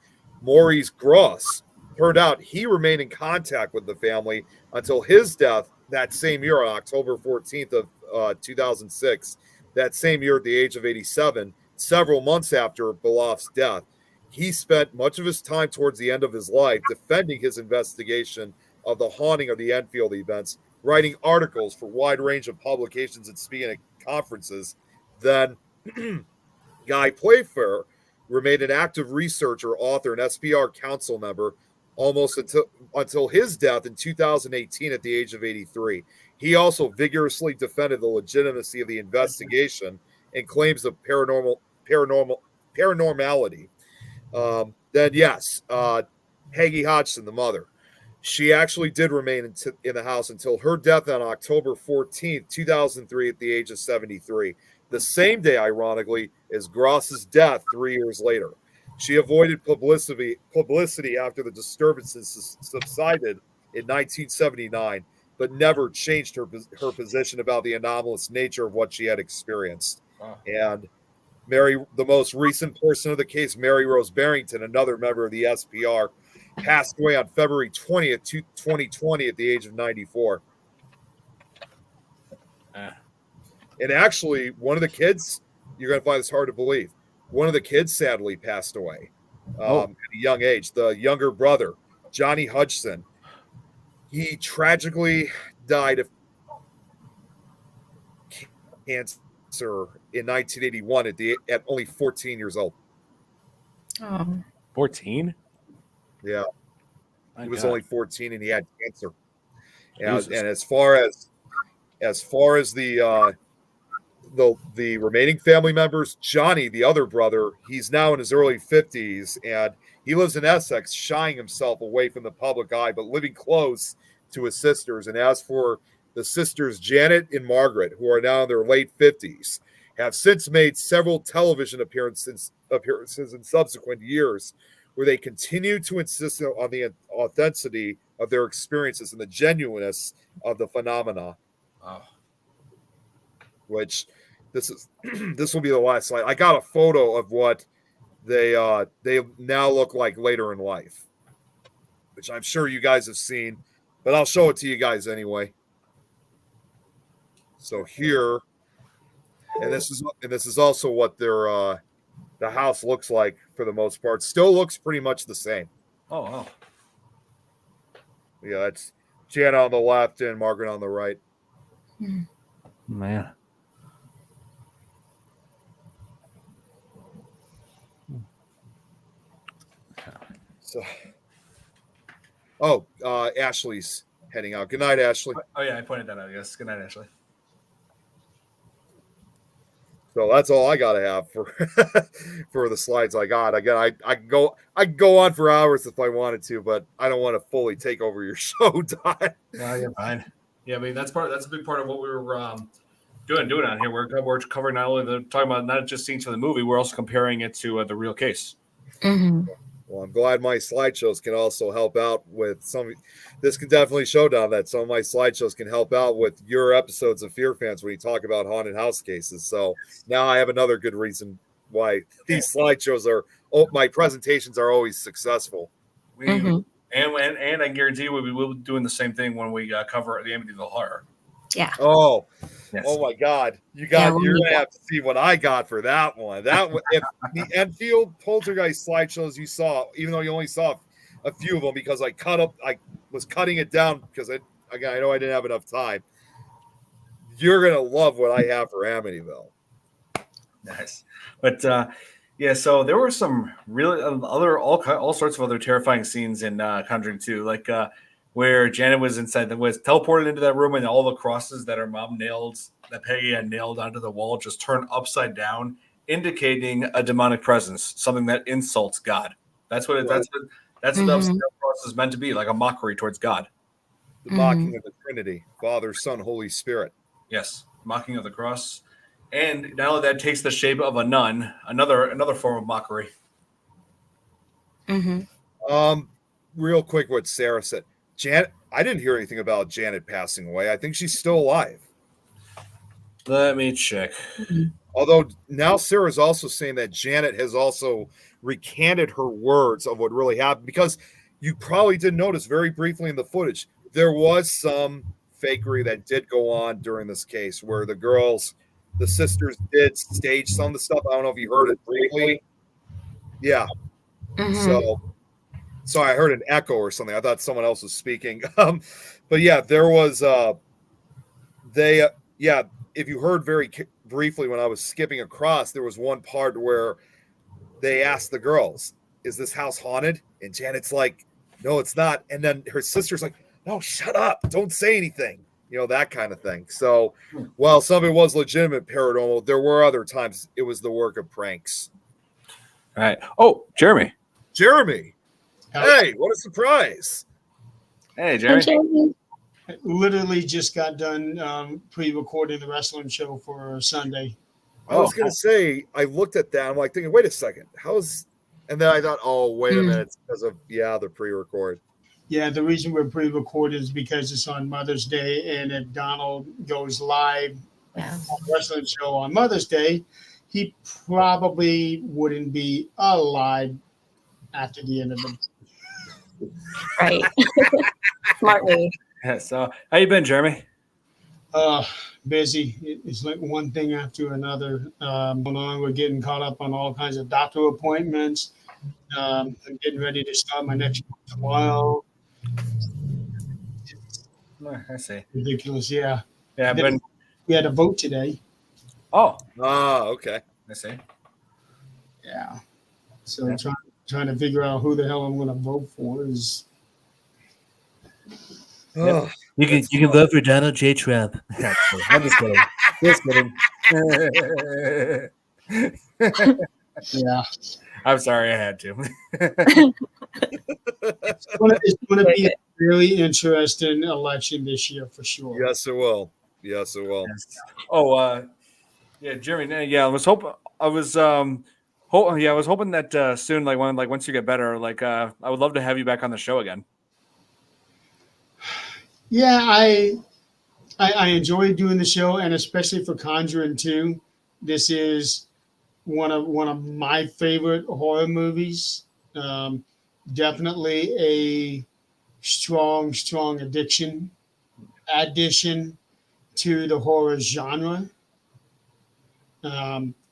Maurice Gross, turned out he remained in contact with the family until his death that same year on October 14th of 2006. That same year at the age of 87, several months after Beloff's death. He spent much of his time towards the end of his life defending his investigation of the haunting of the Enfield events, writing articles for a wide range of publications and speaking at conferences. Then Guy Playfair remained an active researcher, author, and SPR council member almost until his death in 2018 at the age of 83. He also vigorously defended the legitimacy of the investigation and claims of paranormality. Then yes, Hagee Hodgson, the mother, she actually did remain in the house until her death on October 14th, 2003 at the age of 73. The same day, ironically, as Gross's death 3 years later. She avoided publicity after the disturbances subsided in 1979, but never changed her position about the anomalous nature of what she had experienced. Wow. And the most recent person of the case, Mary Rose Barrington, another member of the SPR, passed away on February 20th, 2020 at the age of 94. And actually, one of the kids, you're going to find this hard to believe, one of the kids sadly passed away at a young age. The younger brother, Johnny Hodgson, he tragically died of cancer in 1981 at only 14 years old. 14? Yeah. My He was God. only 14 and he had cancer. And as far as the remaining family members, Johnny, the other brother, he's now in his early 50s and he lives in Essex, shying himself away from the public eye, but living close to his sisters. And as for the sisters Janet and Margaret, who are now in their late 50s, have since made several television appearances in subsequent years where they continue to insist on the authenticity of their experiences and the genuineness of the phenomena. Wow. Which this will be the last slide. I got a photo of what they now look like later in life, which I'm sure you guys have seen, but I'll show it to you guys anyway. So here, and this is also what their the house looks like for the most part. Still looks pretty much the same. Oh, wow. Yeah, that's Jana on the left and Margaret on the right. Man. So, Ashley's heading out. Good night, Ashley. Oh, yeah, I pointed that out. Yes. Good night, Ashley. So that's all I gotta have for for the slides I got. Again, I can go on for hours if I wanted to, but I don't want to fully take over your show, Don. No, you're fine. Yeah, I mean that's a big part of what we were doing on here. We're covering not only talking about not just scenes from the movie, we're also comparing it to the real case. Mm-hmm. Well, I'm glad my slideshows can also help out with some. This can definitely show down that some of my slideshows can help out with your episodes of FearFans when you talk about haunted house cases. So now I have another good reason why these slideshows my presentations are always successful. And I guarantee you we'll be doing the same thing when we cover the Amityville Horror. Yeah. Oh, yes. Oh my God! You're gonna have to see what I got for that one. That one, if the Enfield poltergeist slideshows you saw, even though you only saw a few of them because I was cutting it down because I know I didn't have enough time. You're gonna love what I have for Amityville. Nice, but yeah. So there were some really all sorts of other terrifying scenes in Conjuring 2, like where Janet was teleported into that room, and all the crosses that her mom that Peggy had nailed onto the wall, just turned upside down, indicating a demonic presence, something that insults God. That's what the upside down cross is meant to be, like a mockery towards God. The mocking of the Trinity, Father, Son, Holy Spirit. Yes, mocking of the cross. And now that takes the shape of a nun, another form of mockery. Real quick, what Sarah said. Janet, I didn't hear anything about Janet passing away. I think she's still alive. Let me check. Although now Sarah's also saying that Janet has also recanted her words of what really happened, because you probably did notice very briefly in the footage, there was some fakery that did go on during this case where the sisters did stage some of the stuff. I don't know if you heard it briefly. Yeah. So sorry, I heard an echo or something. I thought someone else was speaking. But yeah, there was if you heard very briefly when I was skipping across, there was one part where they asked the girls, "Is this house haunted?" And Janet's like, "No, it's not." And then her sister's like, "No, shut up. Don't say anything." You know, that kind of thing. So while some of it was legitimate paranormal, there were other times it was the work of pranks. All right. Oh, Jeremy. Hey, what a surprise. Hey, Jeremy. I literally just got done pre-recording the wrestling show for Sunday. I was going to say, I looked at that. I'm like thinking, wait a second. And then I thought, oh, wait a minute. It's because of, the pre-record. Yeah, the reason we're pre-recorded is because it's on Mother's Day. And if Donald goes live on the wrestling show on Mother's Day, he probably wouldn't be alive after the end of the day. Right. Smart move. Yeah, so how you been, Jeremy? Busy. It's like one thing after another. We're getting caught up on all kinds of doctor appointments. I'm getting ready to start my next trial. I see. Ridiculous, yeah. Yeah, we had a vote today. Oh. Okay. I see. Yeah. So trying to figure out who the hell I'm going to vote for is. Oh, you can vote for Donald J. Trump. I'm just kidding. Just kidding. Yeah. I'm sorry, I had to. It's going to be a really interesting election this year for sure. Yes, it will. Oh, yeah, Jeremy. Yeah, I was hoping that soon, once you get better, I would love to have you back on the show again. Yeah, I enjoy doing the show, and especially for Conjuring 2. This is one of my favorite horror movies. Definitely a strong addition to the horror genre.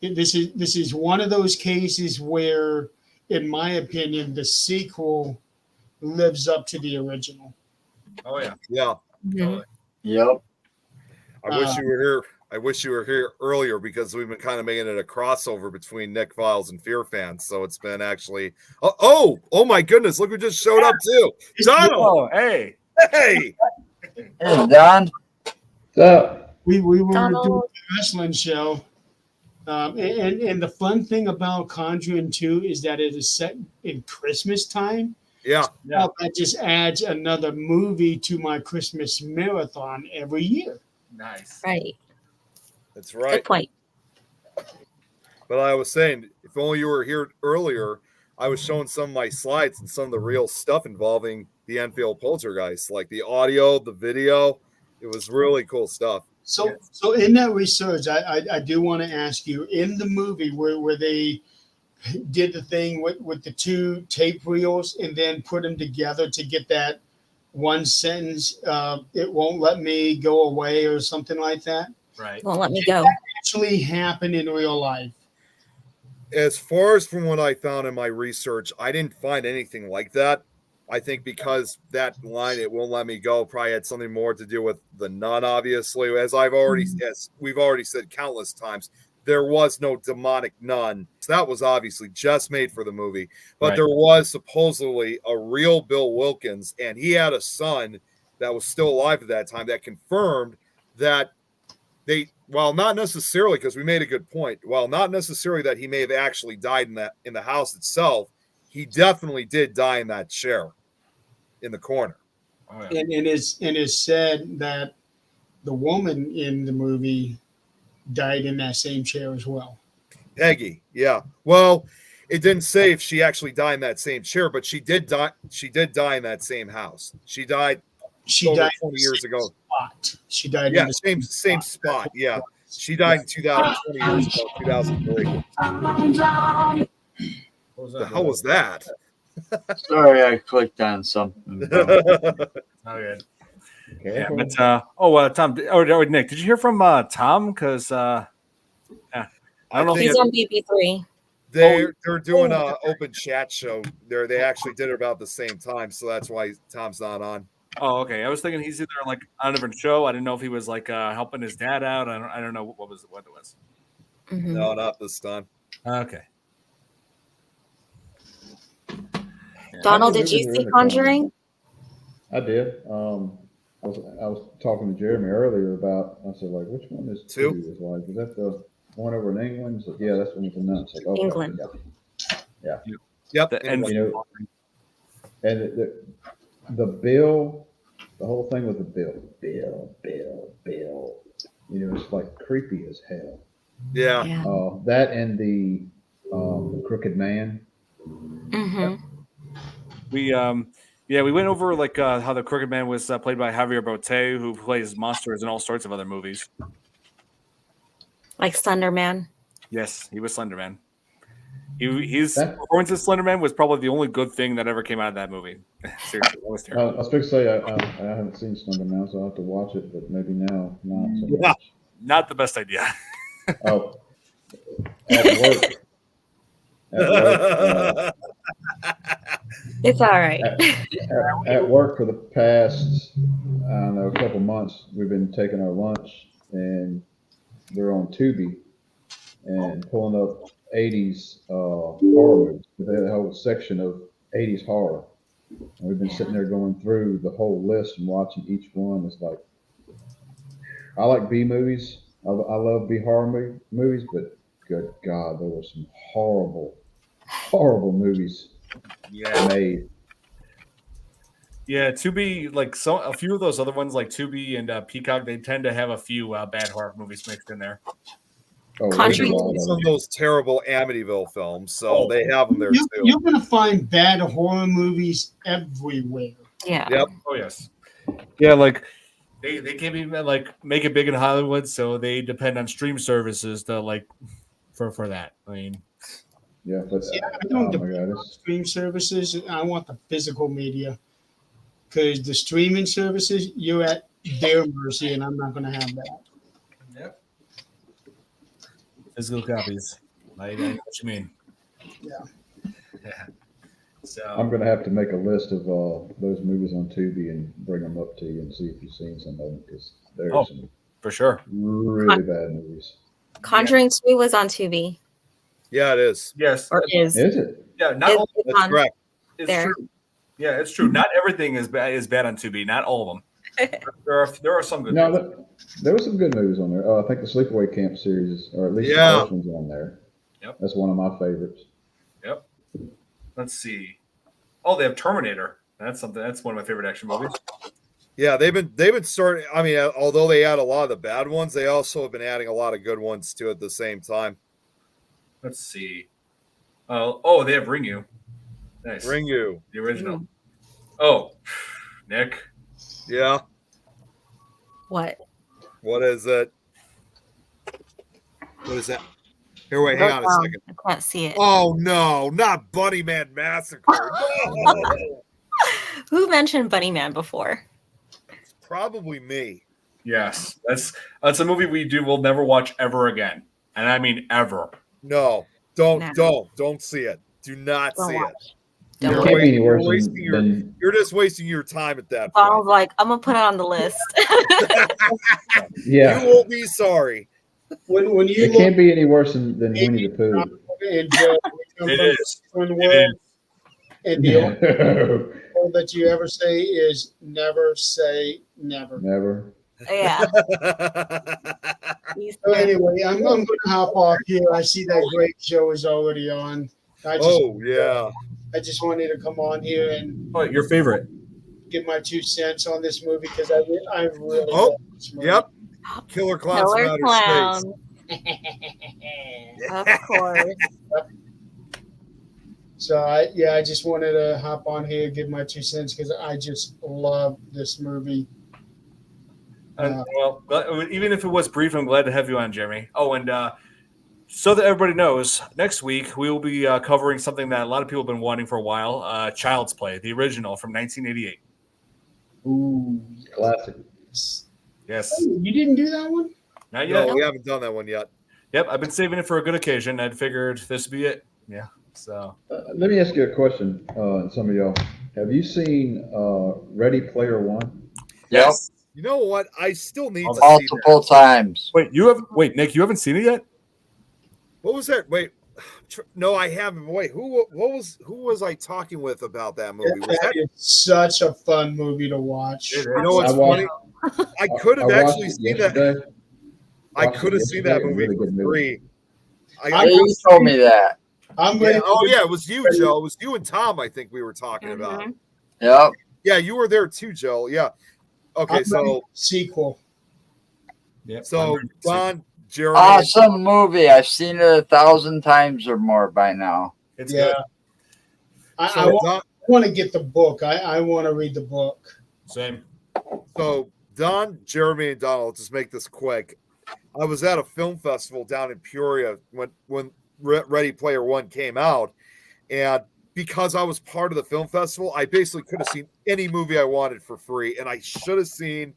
This is one of those cases where, in my opinion, the sequel lives up to the original. Oh yeah. Yeah. Totally. Yep. I wish you were here earlier, because we've been kind of making it a crossover between Nick Files and FearFans. So it's been actually oh my goodness, look who just showed up too. Donald. Hey. Hey, Don. We were doing a wrestling show. And the fun thing about Conjuring 2 is that it is set in Christmas time. Yeah. So that just adds another movie to my Christmas marathon every year. Nice. Right. That's right. Good point. But I was saying, if only you were here earlier, I was showing some of my slides and some of the real stuff involving the Enfield poltergeist, like the audio, the video. It was really cool stuff. So in that research, I do want to ask you, in the movie where they did the thing with the two tape reels and then put them together to get that one sentence, it won't let me go away or something like that. Right. Won't let me Did go. that actually happen in real life? As far as from what I found in my research, I didn't find anything like that. I think because that line, "it won't let me go," probably had something more to do with the nun, obviously. As we've already said countless times, there was no demonic nun. So that was obviously just made for the movie. But Right. there was supposedly a real Bill Wilkins, and he had a son that was still alive at that time that confirmed that while not necessarily, because we made a good point, while not necessarily that he may have actually died in the house itself, he definitely did die in that chair in the corner. Oh, yeah. And it's said that the woman in the movie died in that same chair as well. Peggy, yeah. Well, it didn't say if she actually died in that same chair, but she did die. She did die in that same house. She died. She over died 20 years ago. Spot. She died Yeah, in the same spot. Yeah. She died in 2020 years ago, 2003. What the hell was that? Sorry, I clicked on something. Oh, good. Yeah, but Tom or Nick, did you hear from Tom? Because I don't know. He's on BP3. They're doing a open chat show. They actually did it about the same time, so that's why Tom's not on. Oh, okay. I was thinking he's either like on a different show. I didn't know if he was like helping his dad out. I don't know what it was. Mm-hmm. No, not this time. Okay. Donald, did you see Conjuring? I did. I was talking to Jeremy earlier about. I said, like, which one is two? Is like, is that the one over in England? He's like, yeah, that's the one with the nuns. Like, okay, England. Yeah. Yep. And the bill, the whole thing with the bill. It's like creepy as hell. Yeah. That and the Crooked Man. Mm-hmm. We went over like how the Crooked Man was played by Javier Botet, who plays monsters in all sorts of other movies. Like Slender Man. Yes, he was Slender Man. His performance as Slender Man was probably the only good thing that ever came out of that movie. Seriously, that was terrible. I was supposed to say I haven't seen Slender Man, so I'll have to watch it, but maybe now not. So Yeah, not the best idea. Oh, at work. It's all right. At work for the past, I don't know, a couple months, we've been taking our lunch and we're on Tubi and pulling up 80s horror movies. They had a whole section of 80s horror. And we've been sitting there going through the whole list and watching each one. It's like, I like B movies. I love B horror movies, but good God, there were some horrible movies made. Yeah, Tubi, like a few of those other ones, like Tubi and Peacock, they tend to have a few bad horror movies mixed in there. Some of those terrible Amityville films, so they have them there too. You're going to find bad horror movies everywhere. Yeah. Yep. Oh yes. Yeah, like they can't even like make it big in Hollywood, so they depend on stream services to like for that. I mean, yeah, but I don't depend on stream services. I want the physical media because the streaming services, you're at their mercy, and I'm not going to have that. Yep. Physical copies. I know what you mean. Yeah. So I'm going to have to make a list of those movies on Tubi and bring them up to you and see if you've seen some of them because there's some for sure really bad movies. Conjuring 2 was on Tubi. Yeah, it is. Yes. Or is. Is it? Yeah, not all. That's correct. It's there. true. Yeah, it's true. Not everything is bad on Tubi. Not all of them. There are some good. No, there were some good movies on there. I think the Sleepaway Camp series, or at least the first one's on there. Yep. That's one of my favorites. Yep. Let's see. Oh, they have Terminator. That's something. That's one of my favorite action movies. Yeah, they've been starting. I mean, although they add a lot of the bad ones, they also have been adding a lot of good ones to it at the same time. Let's see. Oh, they have Ringu. Nice. Ringu, the original. Oh, Nick. Yeah. What? What is it? What is that? Here, wait, hang on a second. I can't see it. Oh no, not Bunny Man Massacre. No. Who mentioned Bunny Man before? Probably me. Yes, that's a movie we'll never watch ever again, and I mean ever. No, don't see it. Do not see it. You're just wasting your time at that point. I was like, I'm gonna put it on the list. Yeah, you won't be sorry. When you it can't be any worse than Winnie the Pooh. It is. And the only rule that you ever say is never say never. Never. Yeah. So anyway, I'm going to hop off here. I see that great show is already on. I just wanted to come on here and your favorite. Give my 2 cents on this movie because I really love this movie. Yep. Killer Clowns from Outer Space. Of course. So I just wanted to hop on here and give my 2 cents because I just love this movie. Even if it was brief, I'm glad to have you on, Jeremy. Oh, and so that everybody knows, next week we will be covering something that a lot of people have been wanting for a while, Child's Play, the original from 1988. Ooh, classic. Yes. Oh, you didn't do that one? Not yet. No, we haven't done that one yet. Yep, I've been saving it for a good occasion. I'd figured this would be it. Yeah. So Let me ask you a question, some of y'all. Have you seen Ready Player One? Yes. You know what? I still need to see Multiple times. Wait, Nick, you haven't seen it yet? What was that? Wait, no, I haven't. Wait, who was I talking with about that movie? Was that It's such a fun movie to watch. You know what's funny? I could have actually seen that. I could have seen that movie for free. You told me that. It was you, Joe. It was you and Tom. I think we were talking about. Yep. Yeah, you were there too, Joe. Yeah. Okay, so sequel. Yeah. So Don, Jeremy, awesome movie. I've seen it 1,000 times or more by now. It's good. I want to get the book. I want to read the book. Same. So Don, Jeremy, and Donald, let's just make this quick. I was at a film festival down in Peoria when Ready Player One came out, and because I was part of the film festival, I basically could have seen any movie I wanted for free, and I should have seen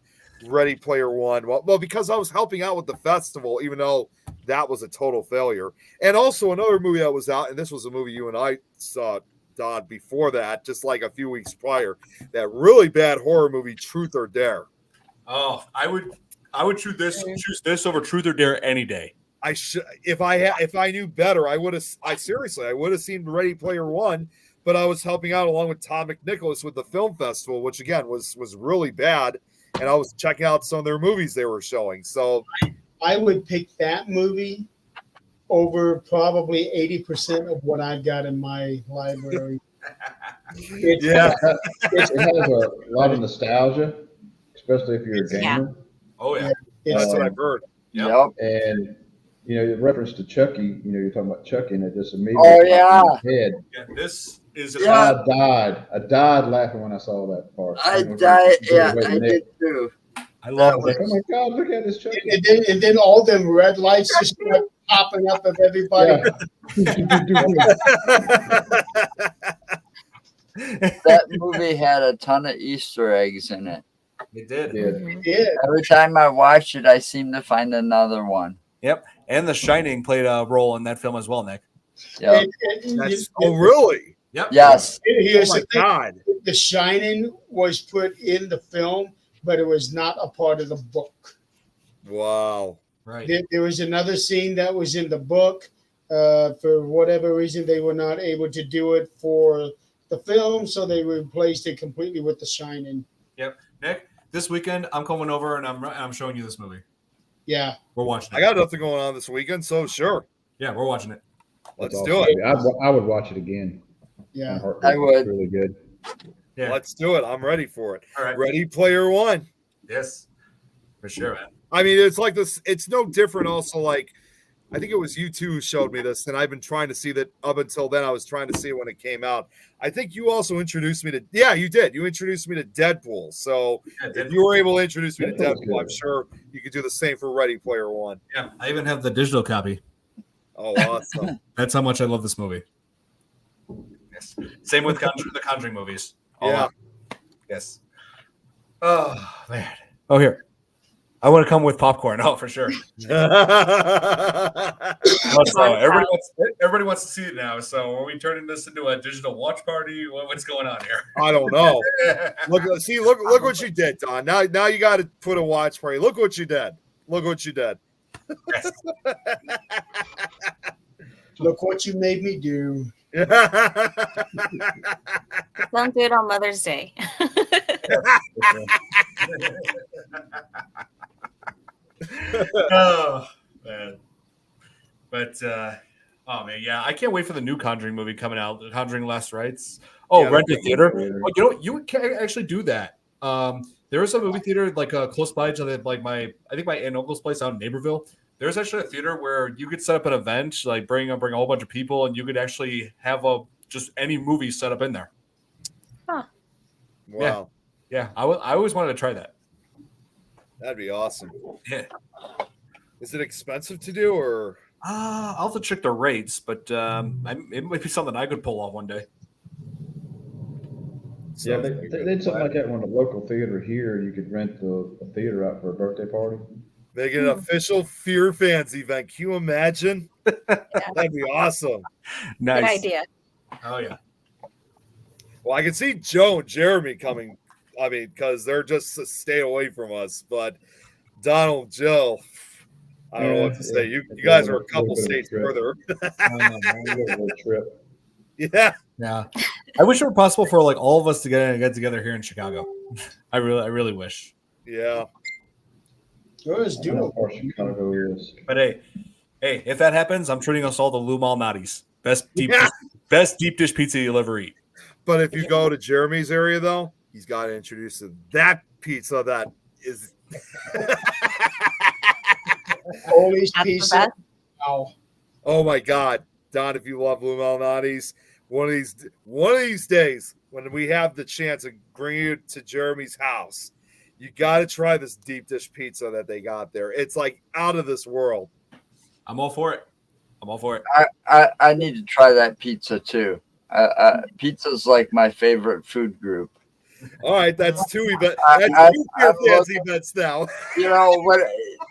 Ready Player One. Well, because I was helping out with the festival, even though that was a total failure. And also another movie that was out, and this was a movie you and I saw, Don, before that, just like a few weeks prior, that really bad horror movie, Truth or Dare. Oh, I would choose this over Truth or Dare any day. I should, if I knew better, I would have seen Ready Player One, but I was helping out along with Tom McNicholas with the film festival, which again was really bad, and I was checking out some of their movies they were showing. So I would pick that movie over probably 80% of what I've got in my library. It has a lot of nostalgia, especially if you're a gamer. Oh yeah, that's what I've heard. Yep. And in reference to Chucky, you're talking about Chucky, and it just immediately popped in my head. Yeah, this is. I died laughing when I saw that part. I died. Yeah, I did too. I love it. Oh my God! Look at this Chucky. And then all them red lights just start popping up of everybody. That movie had a ton of Easter eggs in it. It did. Every time I watched it, I seem to find another one. Yep. And The Shining played a role in that film as well, Nick. Yep. Oh, really? Yep. Yes. Here's Oh my the thing. God. The Shining was put in the film, but it was not a part of the book. Wow. Right. There was another scene that was in the book. For whatever reason, they were not able to do it for the film, so they replaced it completely with The Shining. Yep. Nick, this weekend I'm coming over and I'm showing you this movie. Yeah. We're watching it. I got nothing going on this weekend, so sure. Yeah, we're watching it. Let's do it. I would watch it again. Yeah, I would. It's really good. Yeah. Let's do it. I'm ready for it. All right. Ready Player One. Yes. For sure, man. I mean, it's like this. It's no different. Also, like, I think it was you two who showed me this, and I've been trying to see that up until then. I was trying to see it when it came out. I think you also introduced me to. Yeah, you did. You introduced me to Deadpool. So if you were able to introduce me to Deadpool, I'm sure you could do the same for Ready Player One. Yeah, I even have the digital copy. Oh, awesome! That's how much I love this movie. Yes. Same with the Conjuring movies. Yeah. Yes. Oh man. Oh here. I want to come with popcorn. Oh, for sure. Everybody wants to see it now. So are we turning this into a digital watch party? What's going on here? I don't know. Look what you did, Don. Now you got to put a watch party. Look what you did. Look what you did. Yes. Look what you made me do. Don't do it on Mother's Day. Oh man. But oh man, yeah, I can't wait for the new Conjuring movie coming out. The Conjuring Last Rites. Oh, Yeah, rent a theater. that'd Oh, you can actually do that. There is a movie theater like close by to like my aunt and uncle's place out in Naperville. There's actually a theater where you could set up an event, like bring a whole bunch of people, and you could actually have just any movie set up in there. Huh. Wow. Yeah, I always wanted to try that. That'd be awesome. Yeah. Is it expensive to do, or? I'll have to check the rates, but it might be something I could pull off one day. Yeah, they did something like that when the local theater here. You could rent the theater out for a birthday party. Make it an official FearFans event. Can you imagine? That'd be awesome. Nice. Good idea. Oh yeah. Well, I can see Joe and Jeremy coming. I mean, because they're just stay away from us. But Donald, Joe, I don't know what to say. You guys are a couple states further. Trip. Yeah. Yeah. I wish it were possible for like all of us to get together here in Chicago. I really wish. Yeah. Sure is doable. Chicago is. But hey, if that happens, I'm treating us all to Lou Malnati's. Best deep dish pizza you'll ever eat. But if you go to Jeremy's area, though, he's got to introduce to that pizza that is. Always pizza. Oh my God, Don! If you love Lou Malnati's, one of these days when we have the chance of bringing you to Jeremy's house, you got to try this deep dish pizza that they got there. It's like out of this world. I'm all for it. I need to try that pizza too. Pizza's like my favorite food group. All right, that's two events. Events now. You know what?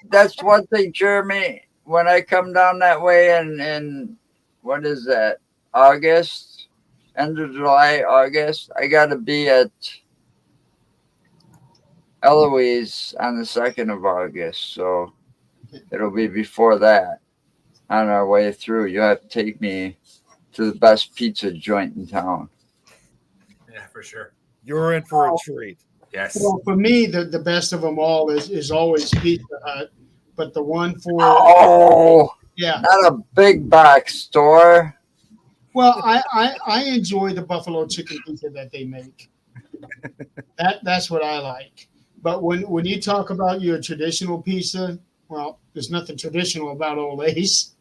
That's one thing, Jeremy. When I come down that way in what is that? August, end of July, August. I got to be at Eloise on the 2nd of August, so it'll be before that. On our way through, you have to take me to the best pizza joint in town. Yeah, for sure. You're in for a treat. Yes. Well, for me, the best of them all is always Pizza Hut, but the one for not a big box store. Well, I enjoy the buffalo chicken pizza that they make. That's what I like. But when you talk about your traditional pizza, well, there's nothing traditional about Ola's.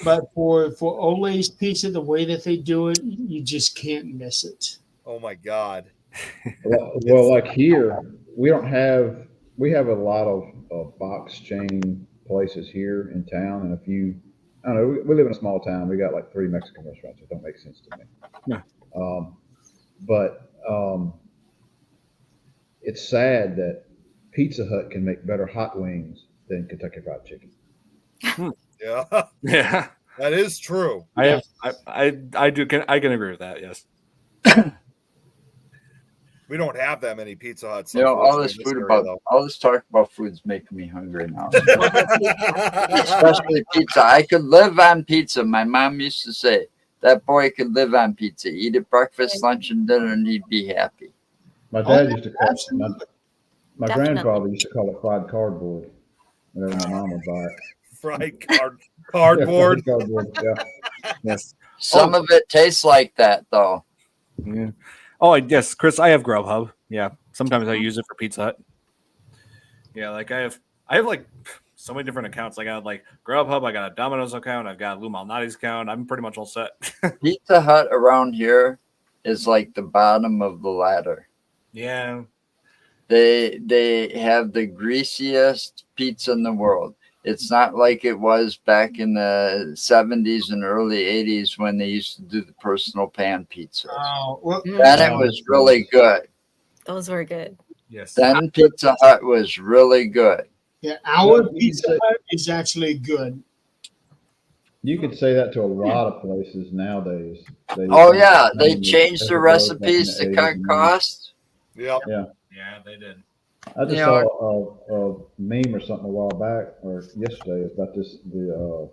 But for Ola's pizza, the way that they do it, you just can't miss it. Oh my God. Well, like here, we have a lot of box chain places here in town, and I don't know, we live in a small town. We got like 3 Mexican restaurants. It don't make sense to me. Yeah. But it's sad that Pizza Hut can make better hot wings than Kentucky Fried Chicken. Yeah. Yeah. That is true. I can agree with that. Yes. We don't have that many Pizza Huts. You know, all this talk about food's making me hungry now. Especially pizza. I could live on pizza. My mom used to say that boy could live on pizza. Eat it breakfast, lunch, and dinner, and he'd be happy. My dad used to call it. My grandfather used to call it fried cardboard. Whenever my mom would buy it. Fried cardboard. Yeah, cardboard. Yeah. Yes. Some of it tastes like that, though. Yeah. Oh, yes, Chris. I have Grubhub. Yeah. Sometimes I use it for Pizza Hut. Yeah, like I have like so many different accounts. I got like Grubhub. I got a Domino's account. I've got Lou Malnati's account. I'm pretty much all set. Pizza Hut around here is like the bottom of the ladder. Yeah. They have the greasiest pizza in the world. It's not like it was back in the 70s and early 80s when they used to do the personal pan pizza. Then it was really good. Those were good. Yes. Then Pizza Hut was really good. Yeah, our Pizza Hut is actually good. You could say that to a lot of places nowadays. They changed the recipes to cut costs. Yeah. Yeah. Yeah, they did. I just saw a meme or something a while back or yesterday about the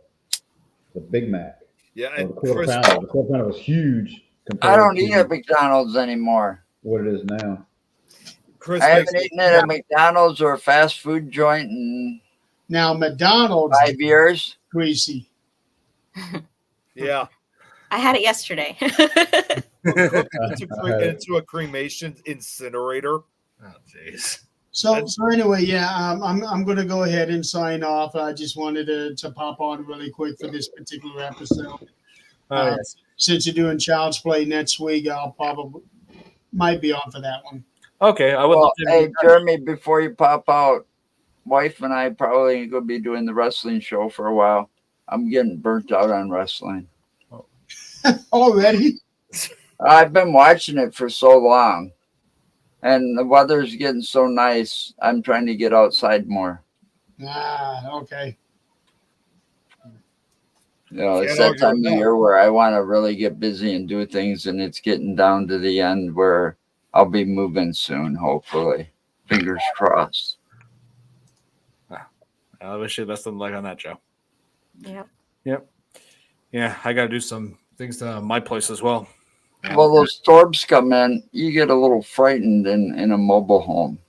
Big Mac. Yeah, the quarter pounder. The quarter pounder was huge. I don't eat at McDonald's anymore. What it is now. I haven't eaten it at McDonald's or a fast food joint in now McDonald's 5 years. Greasy. Yeah. I had it yesterday. Into a cremation incinerator. Oh, jeez. So anyway, yeah, I'm going to go ahead and sign off. I just wanted to pop on really quick for this particular episode. Yes. Since you're doing Child's Play next week, I'll might be on for that one. Okay, I would Well, love to. hey, Jeremy, before you pop out, wife and I probably ain't gonna be doing the wrestling show for a while. I'm getting burnt out on wrestling already. I've been watching it for so long, and the weather's getting so nice. I'm trying to get outside more. Okay. You know, it's Can't that argue time with of that. year where I want to really get busy and do things, and it's getting down to the end where I'll be moving soon, hopefully. Fingers crossed. I wish you the best of luck on that, Joe. Yep. Yeah, I got to do some things to my place as well. Well, those storms come in, you get a little frightened in a mobile home.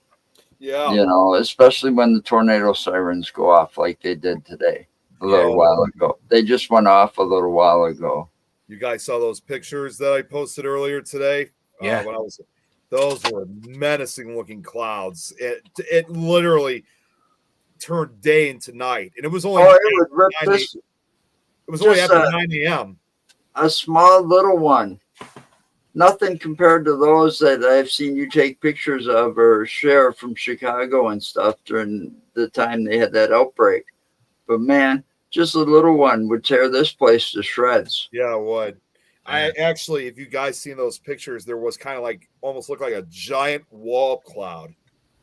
Yeah. You know, especially when the tornado sirens go off like they did today, a little while ago. They just went off a little while ago. You guys saw those pictures that I posted earlier today? Yeah. Those were menacing looking clouds. It literally turned day into night, and it was only it was only after 9 a.m. A small little one. Nothing compared to those that I've seen you take pictures of or share from Chicago and stuff during the time they had that outbreak. But man, just a little one would tear this place to shreds. Yeah, it would. I actually, if you guys seen those pictures, there was kind of like almost looked like a giant wall cloud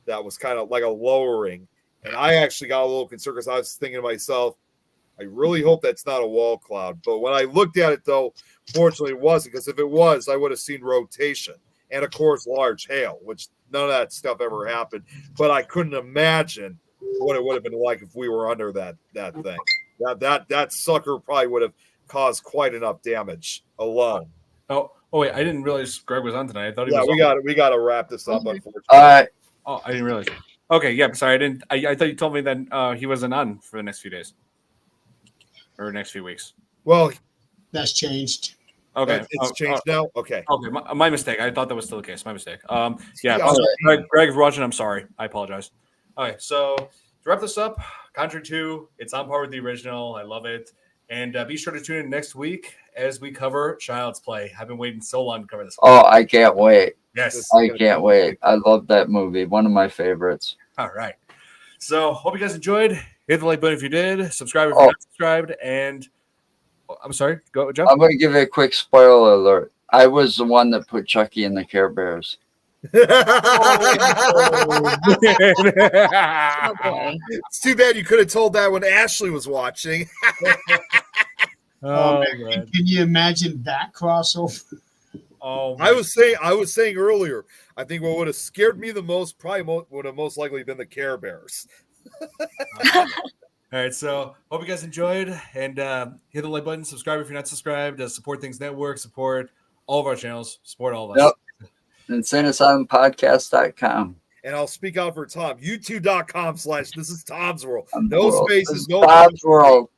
that was kind of like a lowering. And I actually got a little concerned because I was thinking to myself, I really hope that's not a wall cloud. But when I looked at it, though, fortunately it wasn't, because if it was, I would have seen rotation and, of course, large hail, which none of that stuff ever happened. But I couldn't imagine what it would have been like if we were under that thing. That sucker probably would have caused quite enough damage alone. Oh wait, I didn't realize Greg was on tonight. I thought he was. We got to wrap this up. Unfortunately. Oh, I didn't realize. Okay, yeah, sorry, I didn't. I thought you told me that he wasn't on for the next few days or next few weeks. Well, that's changed. Okay, it's changed now. Okay, my mistake. I thought that was still the case. My mistake. Yeah, Yeah, Greg Rogen, I'm sorry. I apologize. Okay, so to wrap this up, Conjuring 2, it's on par with the original. I love it. And be sure to tune in next week as we cover Child's Play. I've been waiting so long to cover this. Oh, I can't wait. Yes. I can't wait. I love that movie. One of my favorites. All right. So hope you guys enjoyed. Hit the like button if you did. Subscribe if you're not subscribed. And I'm sorry. Go, Joe. I'm going to give you a quick spoiler alert. I was the one that put Chucky in the Care Bears. It's too bad you could have told that when Ashley was watching. Man, can you imagine that crossover? Oh, I was saying earlier, I think what would have scared me the most probably would have most likely been the Care Bears. All right, so hope you guys enjoyed, and hit the like button, subscribe if you're not subscribed, Support Things Network, support all of our channels, support all of us. Yep. InsaneAsylumPodcast.com. And I'll speak out for Tom. YouTube.com/This is Tom's World. Tom's No World. spaces, no Tom's World.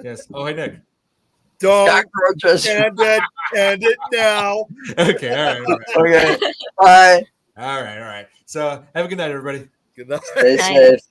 Yes. Oh, hey, Nick. Don't end it now. Okay, all right. Okay. Bye. All right. So have a good night, everybody. Good night. Stay safe.